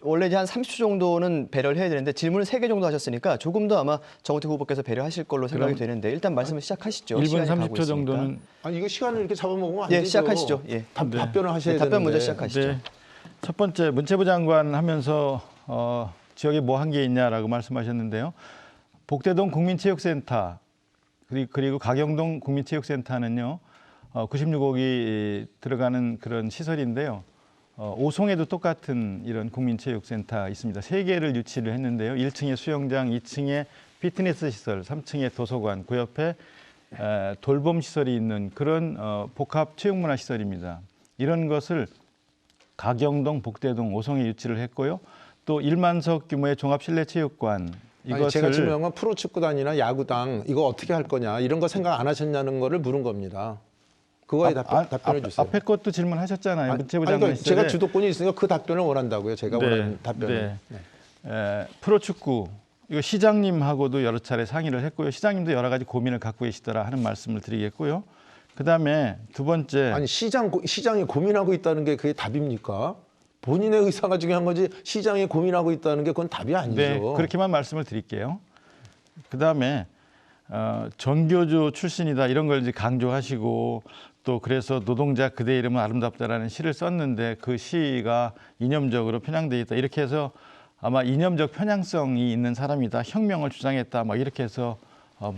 원래 이제 한 30초 정도는 배려를 해야 되는데 질문을 3개 정도 하셨으니까 조금 더 아마 정우택 후보께서 배려하실 걸로 생각이 되는데 일단 말씀을 시작하시죠. 1분 시간이 가고 30초 있으니까. 정도는. 아니 이거 시간을 이렇게 잡아먹으면 안 되죠. 예, 시작하시죠. 예. 답변을 하셔야 네, 되는데. 답변 먼저 시작하시죠. 네. 첫 번째 문체부 장관 하면서 지역에 뭐 한 게 있냐라고 말씀하셨는데요. 복대동 국민체육센터 그리고 가경동 국민체육센터는요. 96억이 들어가는 그런 시설인데요. 오송에도 똑같은 이런 국민체육센터 있습니다. 3개를 유치를 했는데요. 1층에 수영장, 2층에 피트니스 시설, 3층에 도서관, 그 옆에 돌봄 시설이 있는 그런 복합 체육문화 시설입니다. 이런 것을 가경동, 복대동, 오송에 유치를 했고요. 또 1만석 규모의 종합 실내 체육관 아니, 제가 질문한 건 프로축구단이나 야구당 이거 어떻게 할 거냐 이런 거 생각 안 하셨냐는 거를 물은 겁니다. 그거에 답변해 주세요. 앞에 것도 질문하셨잖아요. 문체부 그러니까 장관 시절에. 제가 주도권이 있으니까 그 답변을 원한다고요. 제가 원하는 답변을. 네. 프로축구 이거 시장님하고도 여러 차례 상의를 했고요. 시장님도 여러 가지 고민을 갖고 계시더라 하는 말씀을 드리겠고요. 그다음에 두 번째. 아니 시장이 고민하고 있다는 게 그게 답입니까? 본인의 의사가 중요한 거지 시장이 고민하고 있다는 게 그건 답이 아니죠. 네, 그렇게만 말씀을 드릴게요. 그다음에 전교조 출신이다 이런 걸 이제 강조하시고 또 그래서 노동자 그대 이름은 아름답다라는 시를 썼는데 그 시가 이념적으로 편향돼 있다 이렇게 해서 아마 이념적 편향성이 있는 사람이다 혁명을 주장했다 막 이렇게 해서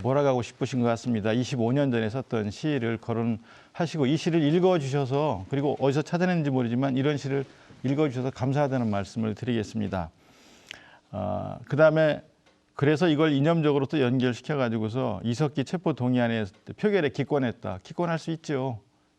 몰아가고 싶으신 것 같습니다. 25년 전에 썼던 시를 거론하시고 이 시를 읽어주셔서 그리고 어디서 찾아냈는지 모르지만 이런 시를 읽어주셔서 감사하다는 말씀을 드리겠습니다. 그다음에 그래서 이걸 이념적으로 또 연결시켜 가지고서 이석기 체포 동의안에 표결에 기권했다. 기권할 수 있죠.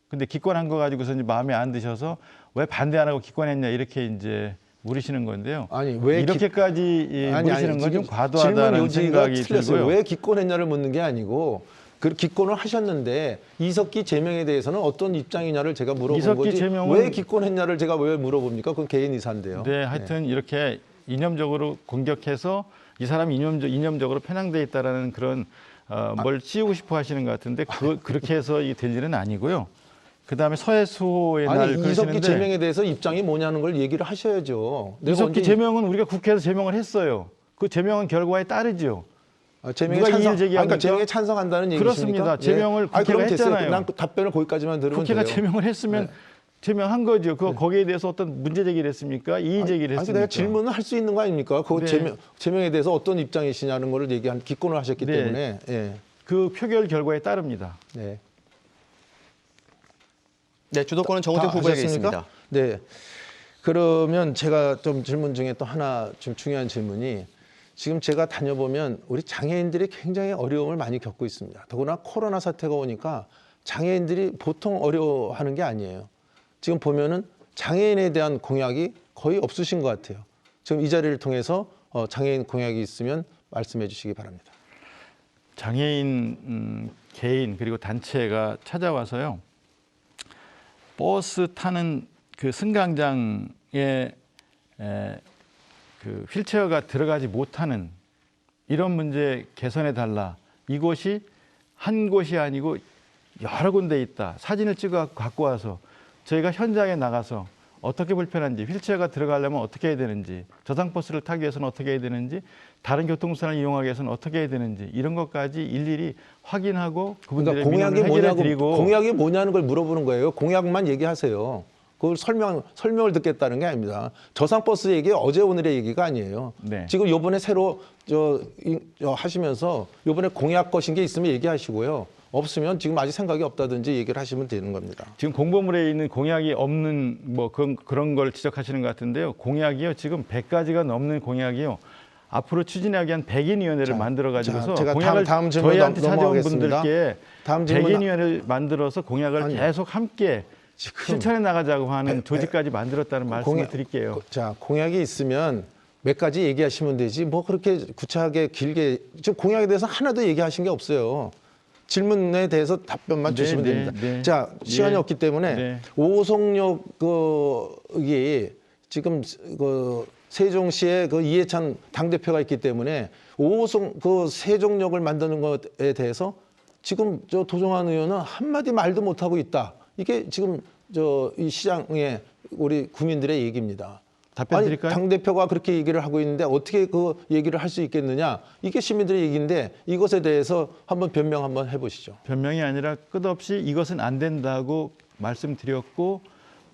근데 기권한 거 가지고서 이제 마음에 안 드셔서 왜 반대 안 하고 기권했냐 이렇게 이제 물으시는 건데요. 아니 왜 이렇게까지 물으시는 건 좀 과도하다는 생각이 들고요. 왜 기권했냐를 묻는 게 아니고 그 기권을 하셨는데 이석기 제명에 대해서는 어떤 입장이냐를 제가 물어본 거지. 왜 기권했냐를 제가 왜 물어봅니까? 그건 개인 의사인데요. 네, 하여튼 이렇게 이념적으로 공격해서 이 사람이 이념적으로 편향돼 있다라는 그런 뭘 씌우고 싶어 하시는 것 같은데 그렇게 해서 이게 될 일은 아니고요. 그다음에 서해 수호의 날 그러시는데 이석기 제명에 대해서 입장이 뭐냐는 걸 얘기를 하셔야죠. 이석기 제명은 우리가 국회에서 제명을 했어요. 그 제명은 결과에 따르죠. 제명에 그러니까 제명에 찬성한다는 얘기십니까? 그렇습니다. 제명을 국회가 했잖아요. 난 답변을 거기까지만 들으면 국회가 돼요. 제명을 했으면 제명한 거죠. 거기에 대해서 어떤 문제 제기를 했습니까? 이의 제기를 했습니까? 내가 질문을 할 수 있는 거 아닙니까? 그 제명에 대해서 어떤 입장이시냐는 거를 기권을 하셨기 때문에. 그 표결 결과에 따릅니다. 네. 네, 주도권은 정우택 후보에게 있습니다. 네. 그러면 제가 좀 질문 중에 또 하나 좀 중요한 질문이 지금 제가 다녀보면 우리 장애인들이 굉장히 어려움을 많이 겪고 있습니다. 더구나 코로나 사태가 오니까 장애인들이 보통 어려워하는 게 아니에요. 지금 보면은 장애인에 대한 공약이 거의 없으신 것 같아요. 지금 이 자리를 통해서 장애인 공약이 있으면 말씀해 주시기 바랍니다. 장애인 개인 그리고 단체가 찾아와서요. 버스 타는 그 승강장에 그 휠체어가 들어가지 못하는 이런 문제 개선해 달라. 이곳이 한 곳이 아니고 여러 군데 있다. 사진을 찍어 갖고 와서 저희가 현장에 나가서 어떻게 불편한지, 휠체어가 들어가려면 어떻게 해야 되는지, 저상버스를 타기 위해서는 어떻게 해야 되는지, 다른 교통수단을 이용하기 위해서는 어떻게 해야 되는지 이런 것까지 일일이 확인하고 그분들의 민원을 해결해 드리고 공약이 뭐냐는 걸 물어보는 거예요. 공약만 얘기하세요. 그걸 설명을 듣겠다는 게 아닙니다. 저상버스 얘기 어제 오늘의 얘기가 아니에요. 네. 지금 요번에 새로 하시면서 요번에 공약 거신 게 있으면 얘기하시고요. 없으면 지금 아직 생각이 없다든지 얘기를 하시면 되는 겁니다. 지금 공보물에 있는 공약이 없는 뭐 그런 걸 지적하시는 것 같은데요. 공약이요. 지금 100가지가 넘는 공약이요. 앞으로 추진하기 위한 백인위원회를 자, 만들어 가지고서 제가 공약을 다음 질문 저희한테 찾아온 넘어가겠습니다. 분들께 다음 질문 백인위원회를 만들어서 공약을 아니, 계속 함께 지금 실천해 나가자고 하는 조직까지 만들었다는 말씀을 드릴게요. 자, 공약이 있으면 몇 가지 얘기하시면 되지 뭐 그렇게 구차하게 길게 지금 공약에 대해서 하나도 얘기하신 게 없어요. 질문에 대해서 답변만 주시면 됩니다. 네. 자, 시간이 네. 없기 때문에 네. 오송역 이 지금 그 세종시에 그 이해찬 당대표가 있기 때문에 5호선 그 세종역을 만드는 것에 대해서 지금 저 도종환 의원은 한마디 말도 못하고 있다. 이게 지금 저 이 시장의 우리 국민들의 얘기입니다. 답변 아니, 드릴까요? 당대표가 그렇게 얘기를 하고 있는데 어떻게 그 얘기를 할 수 있겠느냐. 이게 시민들의 얘기인데 이것에 대해서 한번 변명 한번 해보시죠. 변명이 아니라 끝없이 이것은 안 된다고 말씀드렸고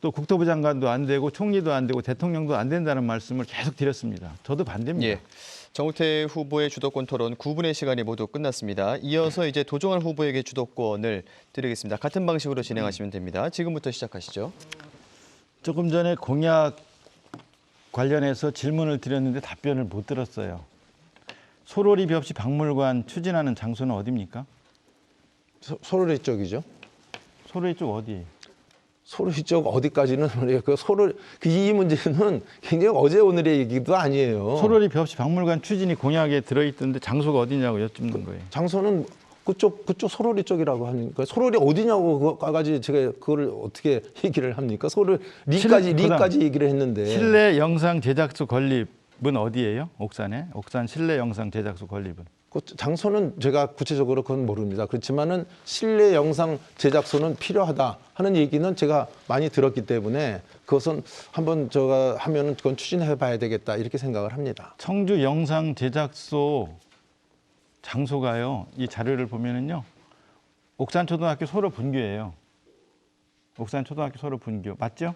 또 국토부 장관도 안 되고 총리도 안 되고 대통령도 안 된다는 말씀을 계속 드렸습니다. 저도 반대입니다. 예. 정우택 후보의 주도권 토론 9분의 시간이 모두 끝났습니다. 이어서 이제 도종환 후보에게 주도권을 드리겠습니다. 같은 방식으로 진행하시면 됩니다. 지금부터 시작하시죠. 조금 전에 공약 관련해서 질문을 드렸는데 답변을 못 들었어요. 소로리 벽시 박물관 추진하는 장소는 어디입니까? 소로리 쪽이죠. 소로리 쪽 어디? 소로리 쪽 어디까지는 그 소로리 이 문제는 굉장히 어제 오늘의 얘기도 아니에요. 소로리 벽시 박물관 추진이 공약에 들어있던데 장소가 어디냐고 여쭙는 거예요. 장소는 그쪽 소로리 쪽이라고 하니까 소로리 어디냐고 그거까지 제가 그거를 어떻게 얘기를 합니까? 리까지 얘기를 했는데 실내 영상 제작소 건립은 어디예요? 옥산에? 옥산 실내 영상 제작소 건립은? 그 장소는 제가 구체적으로 그건 모릅니다. 그렇지만은 실내 영상 제작소는 필요하다 하는 얘기는 제가 많이 들었기 때문에 그것은 한번 제가 하면은 그건 추진해 봐야 되겠다 이렇게 생각을 합니다. 청주 영상 제작소 장소가요. 이 자료를 보면은요. 옥산초등학교 소로 분교예요. 옥산초등학교 소로 분교 맞죠?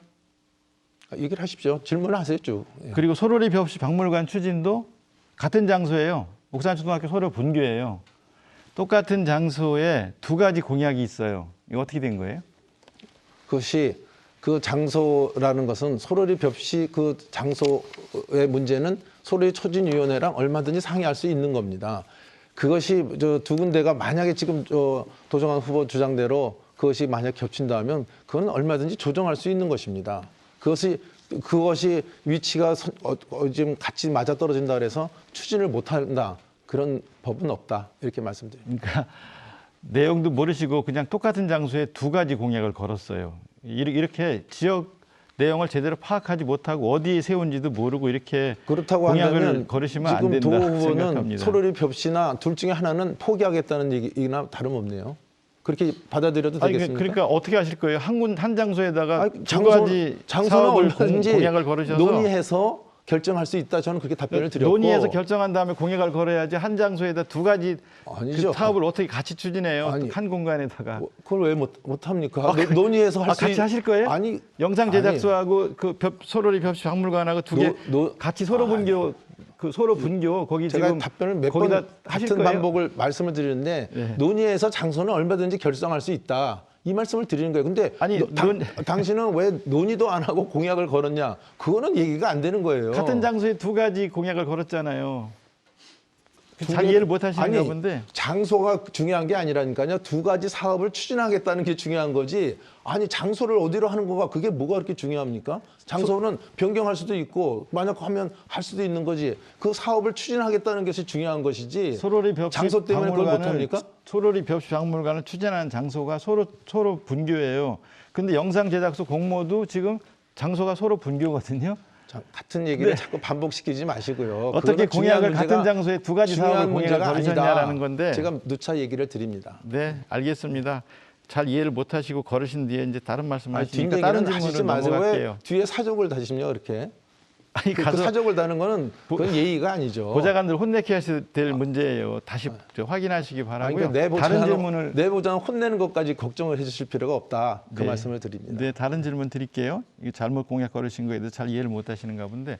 얘기를 하십시오. 질문을 하세요 쭉. 예. 그리고 소로리 벽시 박물관 추진도 같은 장소예요. 옥산초등학교 소로 분교예요. 똑같은 장소에 두 가지 공약이 있어요. 이거 어떻게 된 거예요? 그것이 그 장소라는 것은 소로리 벽시 그 장소의 문제는 소로리 초진위원회랑 얼마든지 상의할 수 있는 겁니다. 그것이 저 두 군데가 만약에 지금 저 도종환 후보 주장대로 그것이 만약 겹친다면 그건 얼마든지 조정할 수 있는 것입니다. 그것이 위치가 지금 같이 맞아 떨어진다 그래서 추진을 못한다 그런 법은 없다 이렇게 말씀드립니다. 그러니까 내용도 모르시고 그냥 똑같은 장소에 두 가지 공약을 걸었어요. 이렇게 지역 내용을 제대로 파악하지 못하고 어디에 세운지도 모르고 이렇게 그렇다고 공약을 한다면 걸으시면 안 지금 된다 도 후보는 생각합니다. 소로리 벽시나 둘 중에 하나는 포기하겠다는 얘기나 다름없네요. 그렇게 받아들여도 아니, 되겠습니까? 그러니까 어떻게 하실 거예요? 한 장소에다가 아니, 두 가지 장소는 사업을 얼마든지 공약을 걸으셔서 논의해서 결정할 수 있다. 저는 그렇게 답변을 드렸고 논의해서 결정한 다음에 공약을 걸어야지 한 장소에다 두 가지 아니죠. 그 사업을 어떻게 같이 추진해요? 아니, 한 공간에다가 그걸 왜 못 합니까? 논의해서 할 수 같이 하실 거예요? 아니 영상 제작소하고 그 소로리 벽시 박물관하고 두 개 같이 소로 분교 그 소로 분교 거기 제가 지금 답변을 몇 거기다 번 하실 같은 거예요? 반복을 말씀을 드리는데 네. 논의해서 장소는 얼마든지 결정할 수 있다. 이 말씀을 드리는 거예요. 근데 아니, 당신은 왜 논의도 안 하고 공약을 걸었냐? 그거는 얘기가 안 되는 거예요. 같은 장소에 두 가지 공약을 걸었잖아요. 잘 이해를 못 하시는가 본데. 장소가 중요한 게 아니라니까요. 두 가지 사업을 추진하겠다는 게 중요한 거지. 아니 장소를 어디로 하는 거가 그게 뭐가 그렇게 중요합니까? 장소는 변경할 수도 있고 만약 하면 할 수도 있는 거지. 그 사업을 추진하겠다는 것이 중요한 것이지. 소로리 벽시 장소 때문에 그걸 못 합니까? 소로리 벽시 박물관을 추진하는 장소가 소로 분교예요. 근데 영상 제작소 공모도 지금 장소가 소로 분교거든요. 같은 얘기를 네. 자꾸 반복시키지 마시고요. 어떻게 공약을 문제가 같은 장소에 두 가지 사업을 공약을 걸으셨냐라는 건데. 제가 누차 얘기를 드립니다. 네, 알겠습니다. 잘 이해를 못 하시고 걸으신 뒤에 이제 다른 말씀하시니까 뒷 다른 얘기는 하시지 질문으로 마세요. 넘어갈게요. 왜 뒤에 사족을 다시며 이렇게? 아니 그 가서 사족을 다는 거는 그건 예의가 아니죠. 보좌관들 혼내게 하셔야 될 문제예요. 다시 확인하시기 바라고요. 그러니까 다른 질문을 내 보좌관 혼내는 것까지 걱정을 해주실 필요가 없다. 그 네. 말씀을 드립니다. 네, 다른 질문 드릴게요. 이거 잘못 공약 걸으신 거에 대해서 잘 이해를 못 하시는가 본데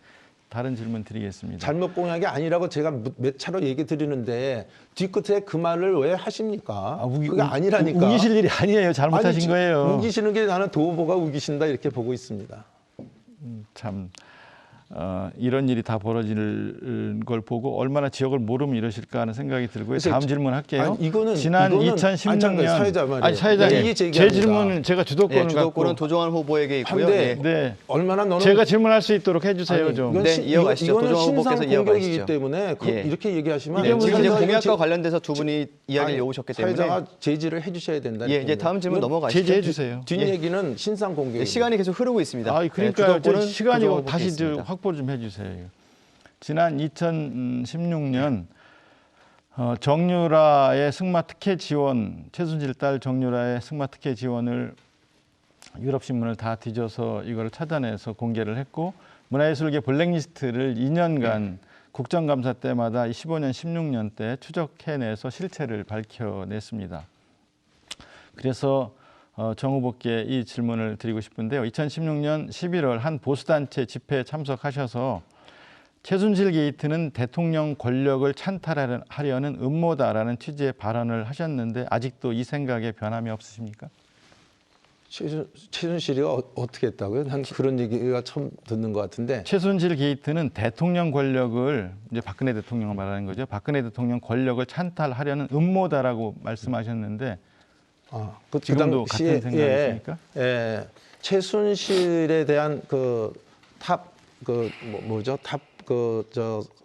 다른 질문 드리겠습니다. 잘못 공약이 아니라고 제가 몇 차례 얘기 드리는데 뒤끝에 그 말을 왜 하십니까? 그게 아니라니까. 우기실 일이 아니에요. 잘못하신 아니, 거예요. 우기시는 게 나는 도 후보가 우기신다 이렇게 보고 있습니다. 참 이런 일이 다 벌어질 걸 보고 얼마나 지역을 모르면 이러실까 하는 생각이 들고요. 다음 질문 할게요. 이거는 지난 2016년 사회자 말이에요. 아니 사회자님 네, 제 질문은 제가 주도권을 주도권은 갖고 도종환 후보에게 있고요. 한데 네. 얼마나 너는 제가 질문할 수 있도록 해주세요 좀. 이건 네, 이어가시죠. 이거는 도종환 신상 후보께서 공격이기 이어가시죠. 때문에 예. 이렇게 얘기하시면 이게 지금 이제 사회자가 공약과 관련돼서 두 분이 이야기를 해오셨기 때문에 사회자가 제지를 해주셔야 된다. 예, 이제 다음 질문 넘어가시죠. 제지해 주세요. 뒷얘기는 신상 공격. 네, 시간이 계속 흐르고 있습니다. 그러니까 주도권은 시간이 도종환 후보께 다시 있습니다. 확보 좀 해주세요. 지난 2016년 정유라의 승마 특혜 지원, 최순실 딸 정유라의 승마 특혜 지원을 유럽신문을 다 뒤져서 이걸 찾아내서 공개를 했고 문화예술계 블랙리스트를 2년간 국정감사 때마다 15년, 16년 때 추적해내서 실체를 밝혀냈습니다. 그래서 정 후보께 이 질문을 드리고 싶은데요. 2016년 11월 한 보수단체 집회에 참석하셔서 최순실 게이트는 대통령 권력을 찬탈하려는 음모다라는 취지의 발언을 하셨는데 아직도 이 생각에 변함이 없으십니까? 최순실이 어떻게 했다고요? 난 그런 얘기가 처음 듣는 것 같은데. 최순실 게이트는 대통령 권력을 이제 박근혜 대통령을 말하는 거죠. 박근혜 대통령 권력을 찬탈하려는 음모다라고 말씀하셨는데 지금도 같은 생각이십니까? 예, 최순실에 대한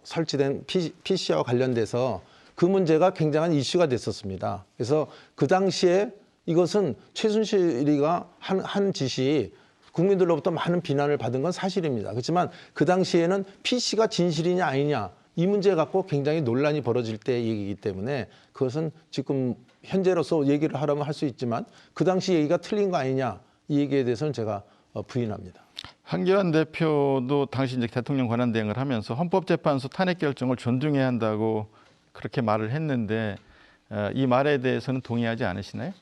설치된 PC와 관련돼서 그 문제가 굉장한 이슈가 됐었습니다. 그래서 그 당시에 이것은 최순실이가 한 짓이 국민들로부터 많은 비난을 받은 건 사실입니다. 그렇지만 그 당시에는 PC가 진실이냐 아니냐 이 문제 갖고 굉장히 논란이 벌어질 때 얘기이기 때문에 그것은 지금 현재로서 얘기를 하라면 할 수 있지만 그 당시 얘기가 틀린 거 아니냐 이 얘기에 대해서는 제가 부인합니다. 한기환 대표도 당시 이제 대통령 권한 대행을 하면서 헌법재판소 탄핵 결정을 존중해야 한다고 그렇게 말을 했는데 이 말에 대해서는 동의하지 않으시나요?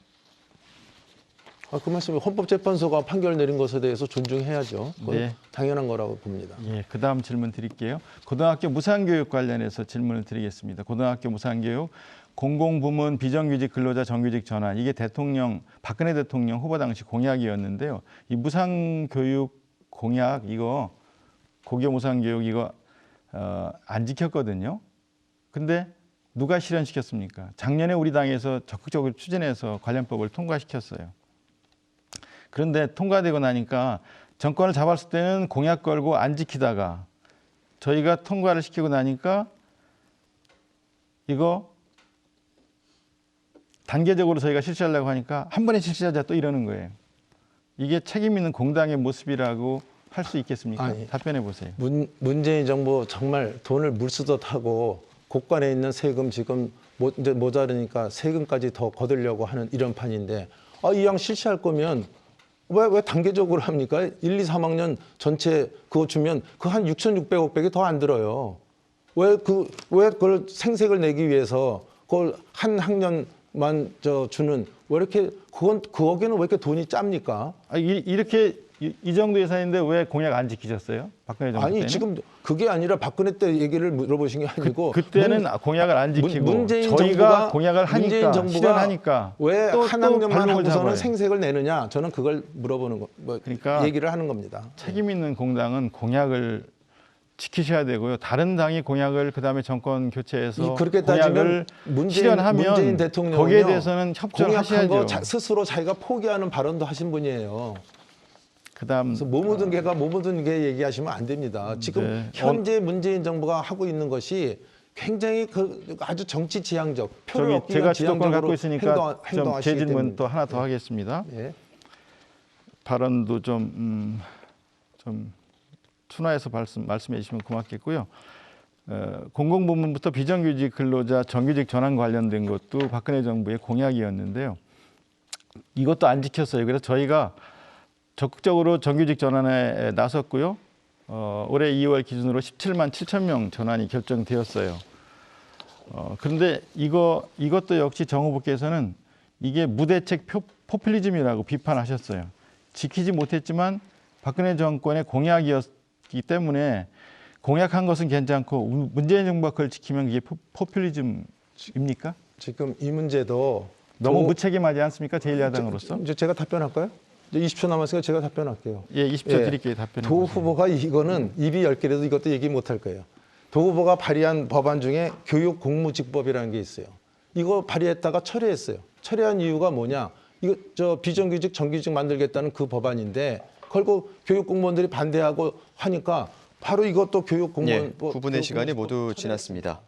그 말씀이 헌법재판소가 판결 내린 것에 대해서 존중해야죠. 그건 네. 당연한 거라고 봅니다. 예, 그다음 질문 드릴게요. 고등학교 무상교육 관련해서 질문을 드리겠습니다. 고등학교 무상교육 공공부문 비정규직 근로자 정규직 전환 이게 박근혜 대통령 후보 당시 공약이었는데요. 이 무상교육 공약 이거 고교 무상교육 이거 안 지켰거든요. 근데 누가 실현시켰습니까? 작년에 우리 당에서 적극적으로 추진해서 관련법을 통과시켰어요. 그런데 통과되고 나니까 정권을 잡았을 때는 공약 걸고 안 지키다가 저희가 통과를 시키고 나니까 이거 단계적으로 저희가 실시하려고 하니까 한 번에 실시하자 또 이러는 거예요. 이게 책임 있는 공당의 모습이라고 할 수 있겠습니까? 아니, 답변해 보세요. 문재인 정부 정말 돈을 물쓰듯하고 곳간에 있는 세금 지금 이제 모자르니까 세금까지 더 거두려고 하는 이런 판인데 이 양 실시할 거면 왜 단계적으로 합니까? 1, 2, 3학년 전체 그거 주면 그 한 6,600억밖에 더 안 들어요. 왜 그걸 생색을 내기 위해서 그걸 한 학년만 주는 왜 이렇게 거기는 왜 이렇게 돈이 짭니까? 이렇게 이 정도 예산인데 왜 공약 안 지키셨어요? 박근혜 정부 때는? 지금 그게 아니라 박근혜 때 얘기를 물어보신 게 아니고 그때는 공약을 안 지키고 문재인 저희가 공약을 하니까 문재인 정부가 실현하니까 왜 한 학년만 하고서는 잡아요. 생색을 내느냐? 저는 그걸 물어보는 그러니까 얘기를 하는 겁니다. 책임 있는 공당은 공약을 지키셔야 되고요. 다른 당이 공약을 그다음에 정권 교체해서 그렇게 공약을 따지면 실현하면 문재인 대통령은요, 거기에 대해서는 협조를 공약한 하셔야죠. 거 스스로 자기가 포기하는 발언도 하신 분이에요. 그다음 그래서 뭐 묻은 게 얘기하시면 안 됩니다. 지금 네. 현재 문재인 정부가 하고 있는 것이 굉장히 아주 정치 지향적, 표를 얻기 제가 위한 주도권 갖고 있으니까 제 행동하시기 질문 때문에. 또 하나 더 하겠습니다. 예. 발언도 좀 순화해서 말씀해 주시면 고맙겠고요. 공공부문부터 비정규직 근로자 정규직 전환 관련된 것도 박근혜 정부의 공약이었는데요. 이것도 안 지켰어요. 그래서 저희가 적극적으로 정규직 전환에 나섰고요. 올해 2월 기준으로 17만 7천 명 전환이 결정되었어요. 그런데 이것도 역시 정 후보께서는 이게 무대책 포퓰리즘이라고 비판하셨어요. 지키지 못했지만 박근혜 정권의 공약이었기 때문에 공약한 것은 괜찮고 문재인 정부가 그걸 지키면 그게 포퓰리즘입니까? 지금 이 문제도 너무 무책임하지 않습니까? 제1야당으로서. 이제 제가 답변할까요? 이제 20초 남았으니까 제가 답변할게요. 예, 20초 예. 드릴게요. 답변해 도 보세요. 후보가 이거는 입이 10개라도 이것도 얘기 못 할 거예요. 도 후보가 발의한 법안 중에 교육공무직법이라는 게 있어요. 이거 발의했다가 철회했어요. 철회한 이유가 뭐냐? 이거 비정규직 정규직 만들겠다는 그 법안인데 걸고 교육공무원들이 반대하고 하니까 바로 이것도 교육공무원 예, 9분의 시간이 모두 지났습니다.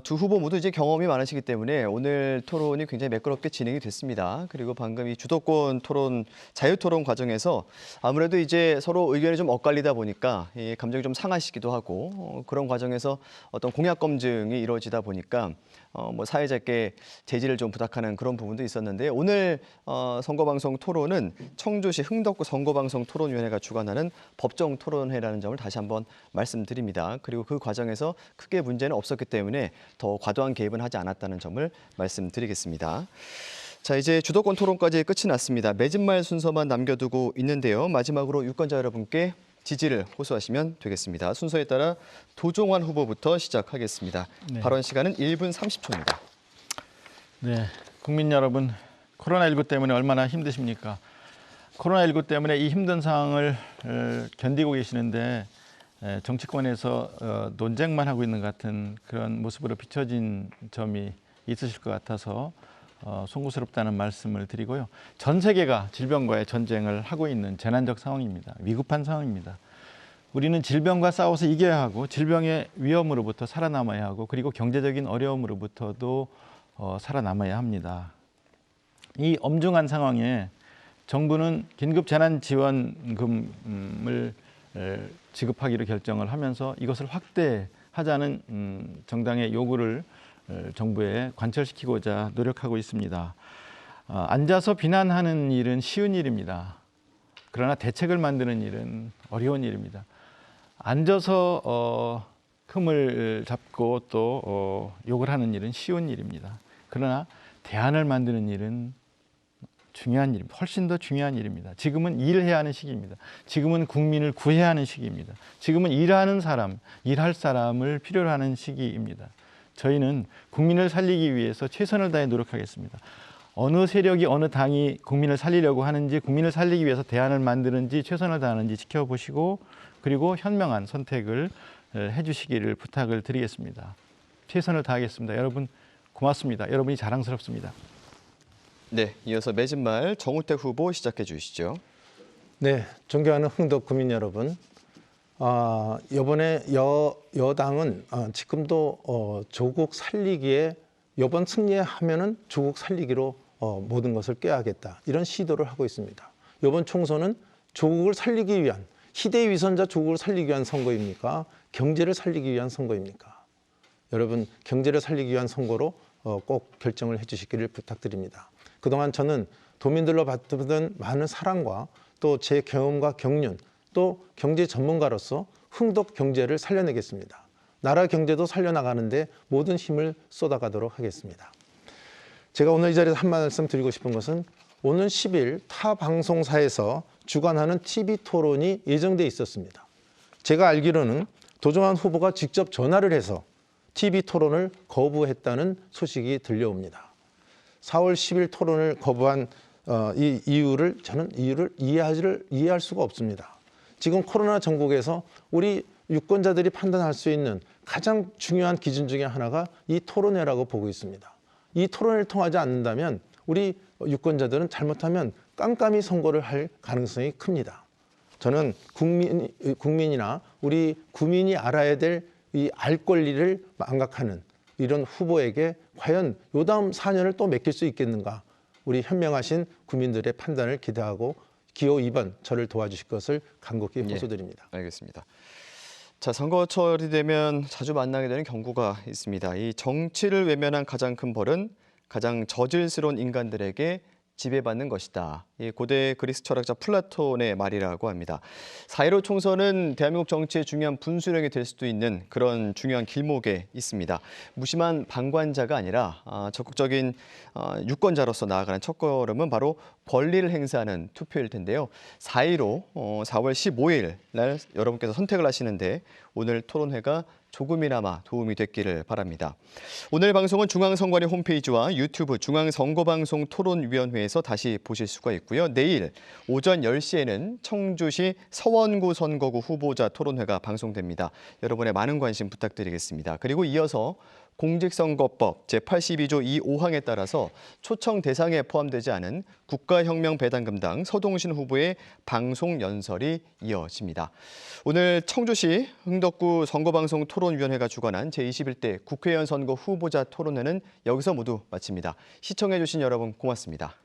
두 후보 모두 이제 경험이 많으시기 때문에 오늘 토론이 굉장히 매끄럽게 진행이 됐습니다. 그리고 방금 이 주도권 토론, 자유 토론 과정에서 아무래도 이제 서로 의견이 좀 엇갈리다 보니까 이 감정이 좀 상하시기도 하고 그런 과정에서 어떤 공약 검증이 이루어지다 보니까 뭐 사회자께 제지를 좀 부탁하는 그런 부분도 있었는데 오늘 선거방송 토론은 청주시 흥덕구 선거방송 토론위원회가 주관하는 법정 토론회라는 점을 다시 한번 말씀드립니다. 그리고 그 과정에서 크게 문제는 없었기 때문에 더 과도한 개입은 하지 않았다는 점을 말씀드리겠습니다. 자, 이제 주도권 토론까지 끝이 났습니다. 맺은 말 순서만 남겨두고 있는데요. 마지막으로 유권자 여러분께 지지를 호소하시면 되겠습니다. 순서에 따라 도종환 후보부터 시작하겠습니다. 네. 발언 시간은 1분 30초입니다. 네, 국민 여러분, 코로나19 때문에 얼마나 힘드십니까? 코로나19 때문에 이 힘든 상황을 견디고 계시는데 정치권에서 논쟁만 하고 있는 것 같은 그런 모습으로 비춰진 점이 있으실 것 같아서 송구스럽다는 말씀을 드리고요. 전 세계가 질병과의 전쟁을 하고 있는 재난적 상황입니다. 위급한 상황입니다. 우리는 질병과 싸워서 이겨야 하고 질병의 위험으로부터 살아남아야 하고 그리고 경제적인 어려움으로부터도 살아남아야 합니다. 이 엄중한 상황에 정부는 긴급 재난지원금을 지급하기로 결정을 하면서 이것을 확대하자는 정당의 요구를 정부에 관철시키고자 노력하고 있습니다. 앉아서 비난하는 일은 쉬운 일입니다. 그러나 대책을 만드는 일은 어려운 일입니다. 앉아서 흠을 잡고 또 욕을 하는 일은 쉬운 일입니다. 그러나 대안을 만드는 일은 중요한 일입니다. 훨씬 더 중요한 일입니다. 지금은 일해야 하는 시기입니다. 지금은 국민을 구해야 하는 시기입니다. 지금은 일하는 사람, 일할 사람을 필요로 하는 시기입니다. 저희는 국민을 살리기 위해서 최선을 다해 노력하겠습니다. 어느 세력이 어느 당이 국민을 살리려고 하는지 국민을 살리기 위해서 대안을 만드는지 최선을 다하는지 지켜보시고 그리고 현명한 선택을 해주시기를 부탁을 드리겠습니다. 최선을 다하겠습니다. 여러분 고맙습니다. 여러분이 자랑스럽습니다. 네, 이어서 맺은 말 정우택 후보 시작해 주시죠. 네, 존경하는 흥덕 구민 여러분. 이번에 여당은 지금도 조국 살리기에 이번 승리하면은 조국 살리기로 모든 것을 꾀하겠다 이런 시도를 하고 있습니다. 이번 총선은 조국을 살리기 위한 희대의 위선자 조국을 살리기 위한 선거입니까? 경제를 살리기 위한 선거입니까? 여러분 경제를 살리기 위한 선거로 꼭 결정을 해주시기를 부탁드립니다. 그동안 저는 도민들로 받던 많은 사랑과 또 제 경험과 경륜 또 경제 전문가로서 흥덕 경제를 살려내겠습니다. 나라 경제도 살려나가는데 모든 힘을 쏟아가도록 하겠습니다. 제가 오늘 이 자리에서 한 말씀 드리고 싶은 것은 오는 10일 타 방송사에서 주관하는 TV 토론이 예정돼 있었습니다. 제가 알기로는 도종환 후보가 직접 전화를 해서 TV 토론을 거부했다는 소식이 들려옵니다. 4월 10일 토론을 거부한 이 이유를 저는 이해할 수가 없습니다. 지금 코로나 전국에서 우리 유권자들이 판단할 수 있는 가장 중요한 기준 중에 하나가 이 토론회라고 보고 있습니다. 이 토론회를 통하지 않는다면 우리 유권자들은 잘못하면 깜깜이 선거를 할 가능성이 큽니다. 저는 국민이나 우리 구민이 알아야 될 이 알 권리를 망각하는 이런 후보에게 과연 요 다음 4년을 또 맡길 수 있겠는가? 우리 현명하신 국민들의 판단을 기대하고 기호 2번 저를 도와주실 것을 간곡히 호소드립니다. 알겠습니다. 자, 선거철이 되면 자주 만나게 되는 경고가 있습니다. 이 정치를 외면한 가장 큰 벌은 가장 저질스러운 인간들에게 지배받는 것이다. 이 고대 그리스 철학자 플라톤의 말이라고 합니다. 4.15 총선은 대한민국 정치의 중요한 분수령이 될 수도 있는 그런 중요한 길목에 있습니다. 무심한 방관자가 아니라 적극적인 유권자로서 나아가는 첫걸음은 바로 권리를 행사하는 투표일 텐데요. 4.15 4월 15일 날 여러분께서 선택을 하시는데 오늘 토론회가 조금이나마 도움이 됐기를 바랍니다. 오늘 방송은 중앙선관위 홈페이지와 유튜브 중앙선거방송 토론위원회에서 다시 보실 수가 있고요. 내일 오전 10시에는 청주시 서원구 선거구 후보자 토론회가 방송됩니다. 여러분의 많은 관심 부탁드리겠습니다. 그리고 이어서 공직선거법 제82조 2호항에 따라서 초청 대상에 포함되지 않은 국가혁명배당금당 서동신 후보의 방송 연설이 이어집니다. 오늘 청주시 흥덕구 선거방송 토론위원회가 주관한 제21대 국회의원 선거 후보자 토론회는 여기서 모두 마칩니다. 시청해주신 여러분 고맙습니다.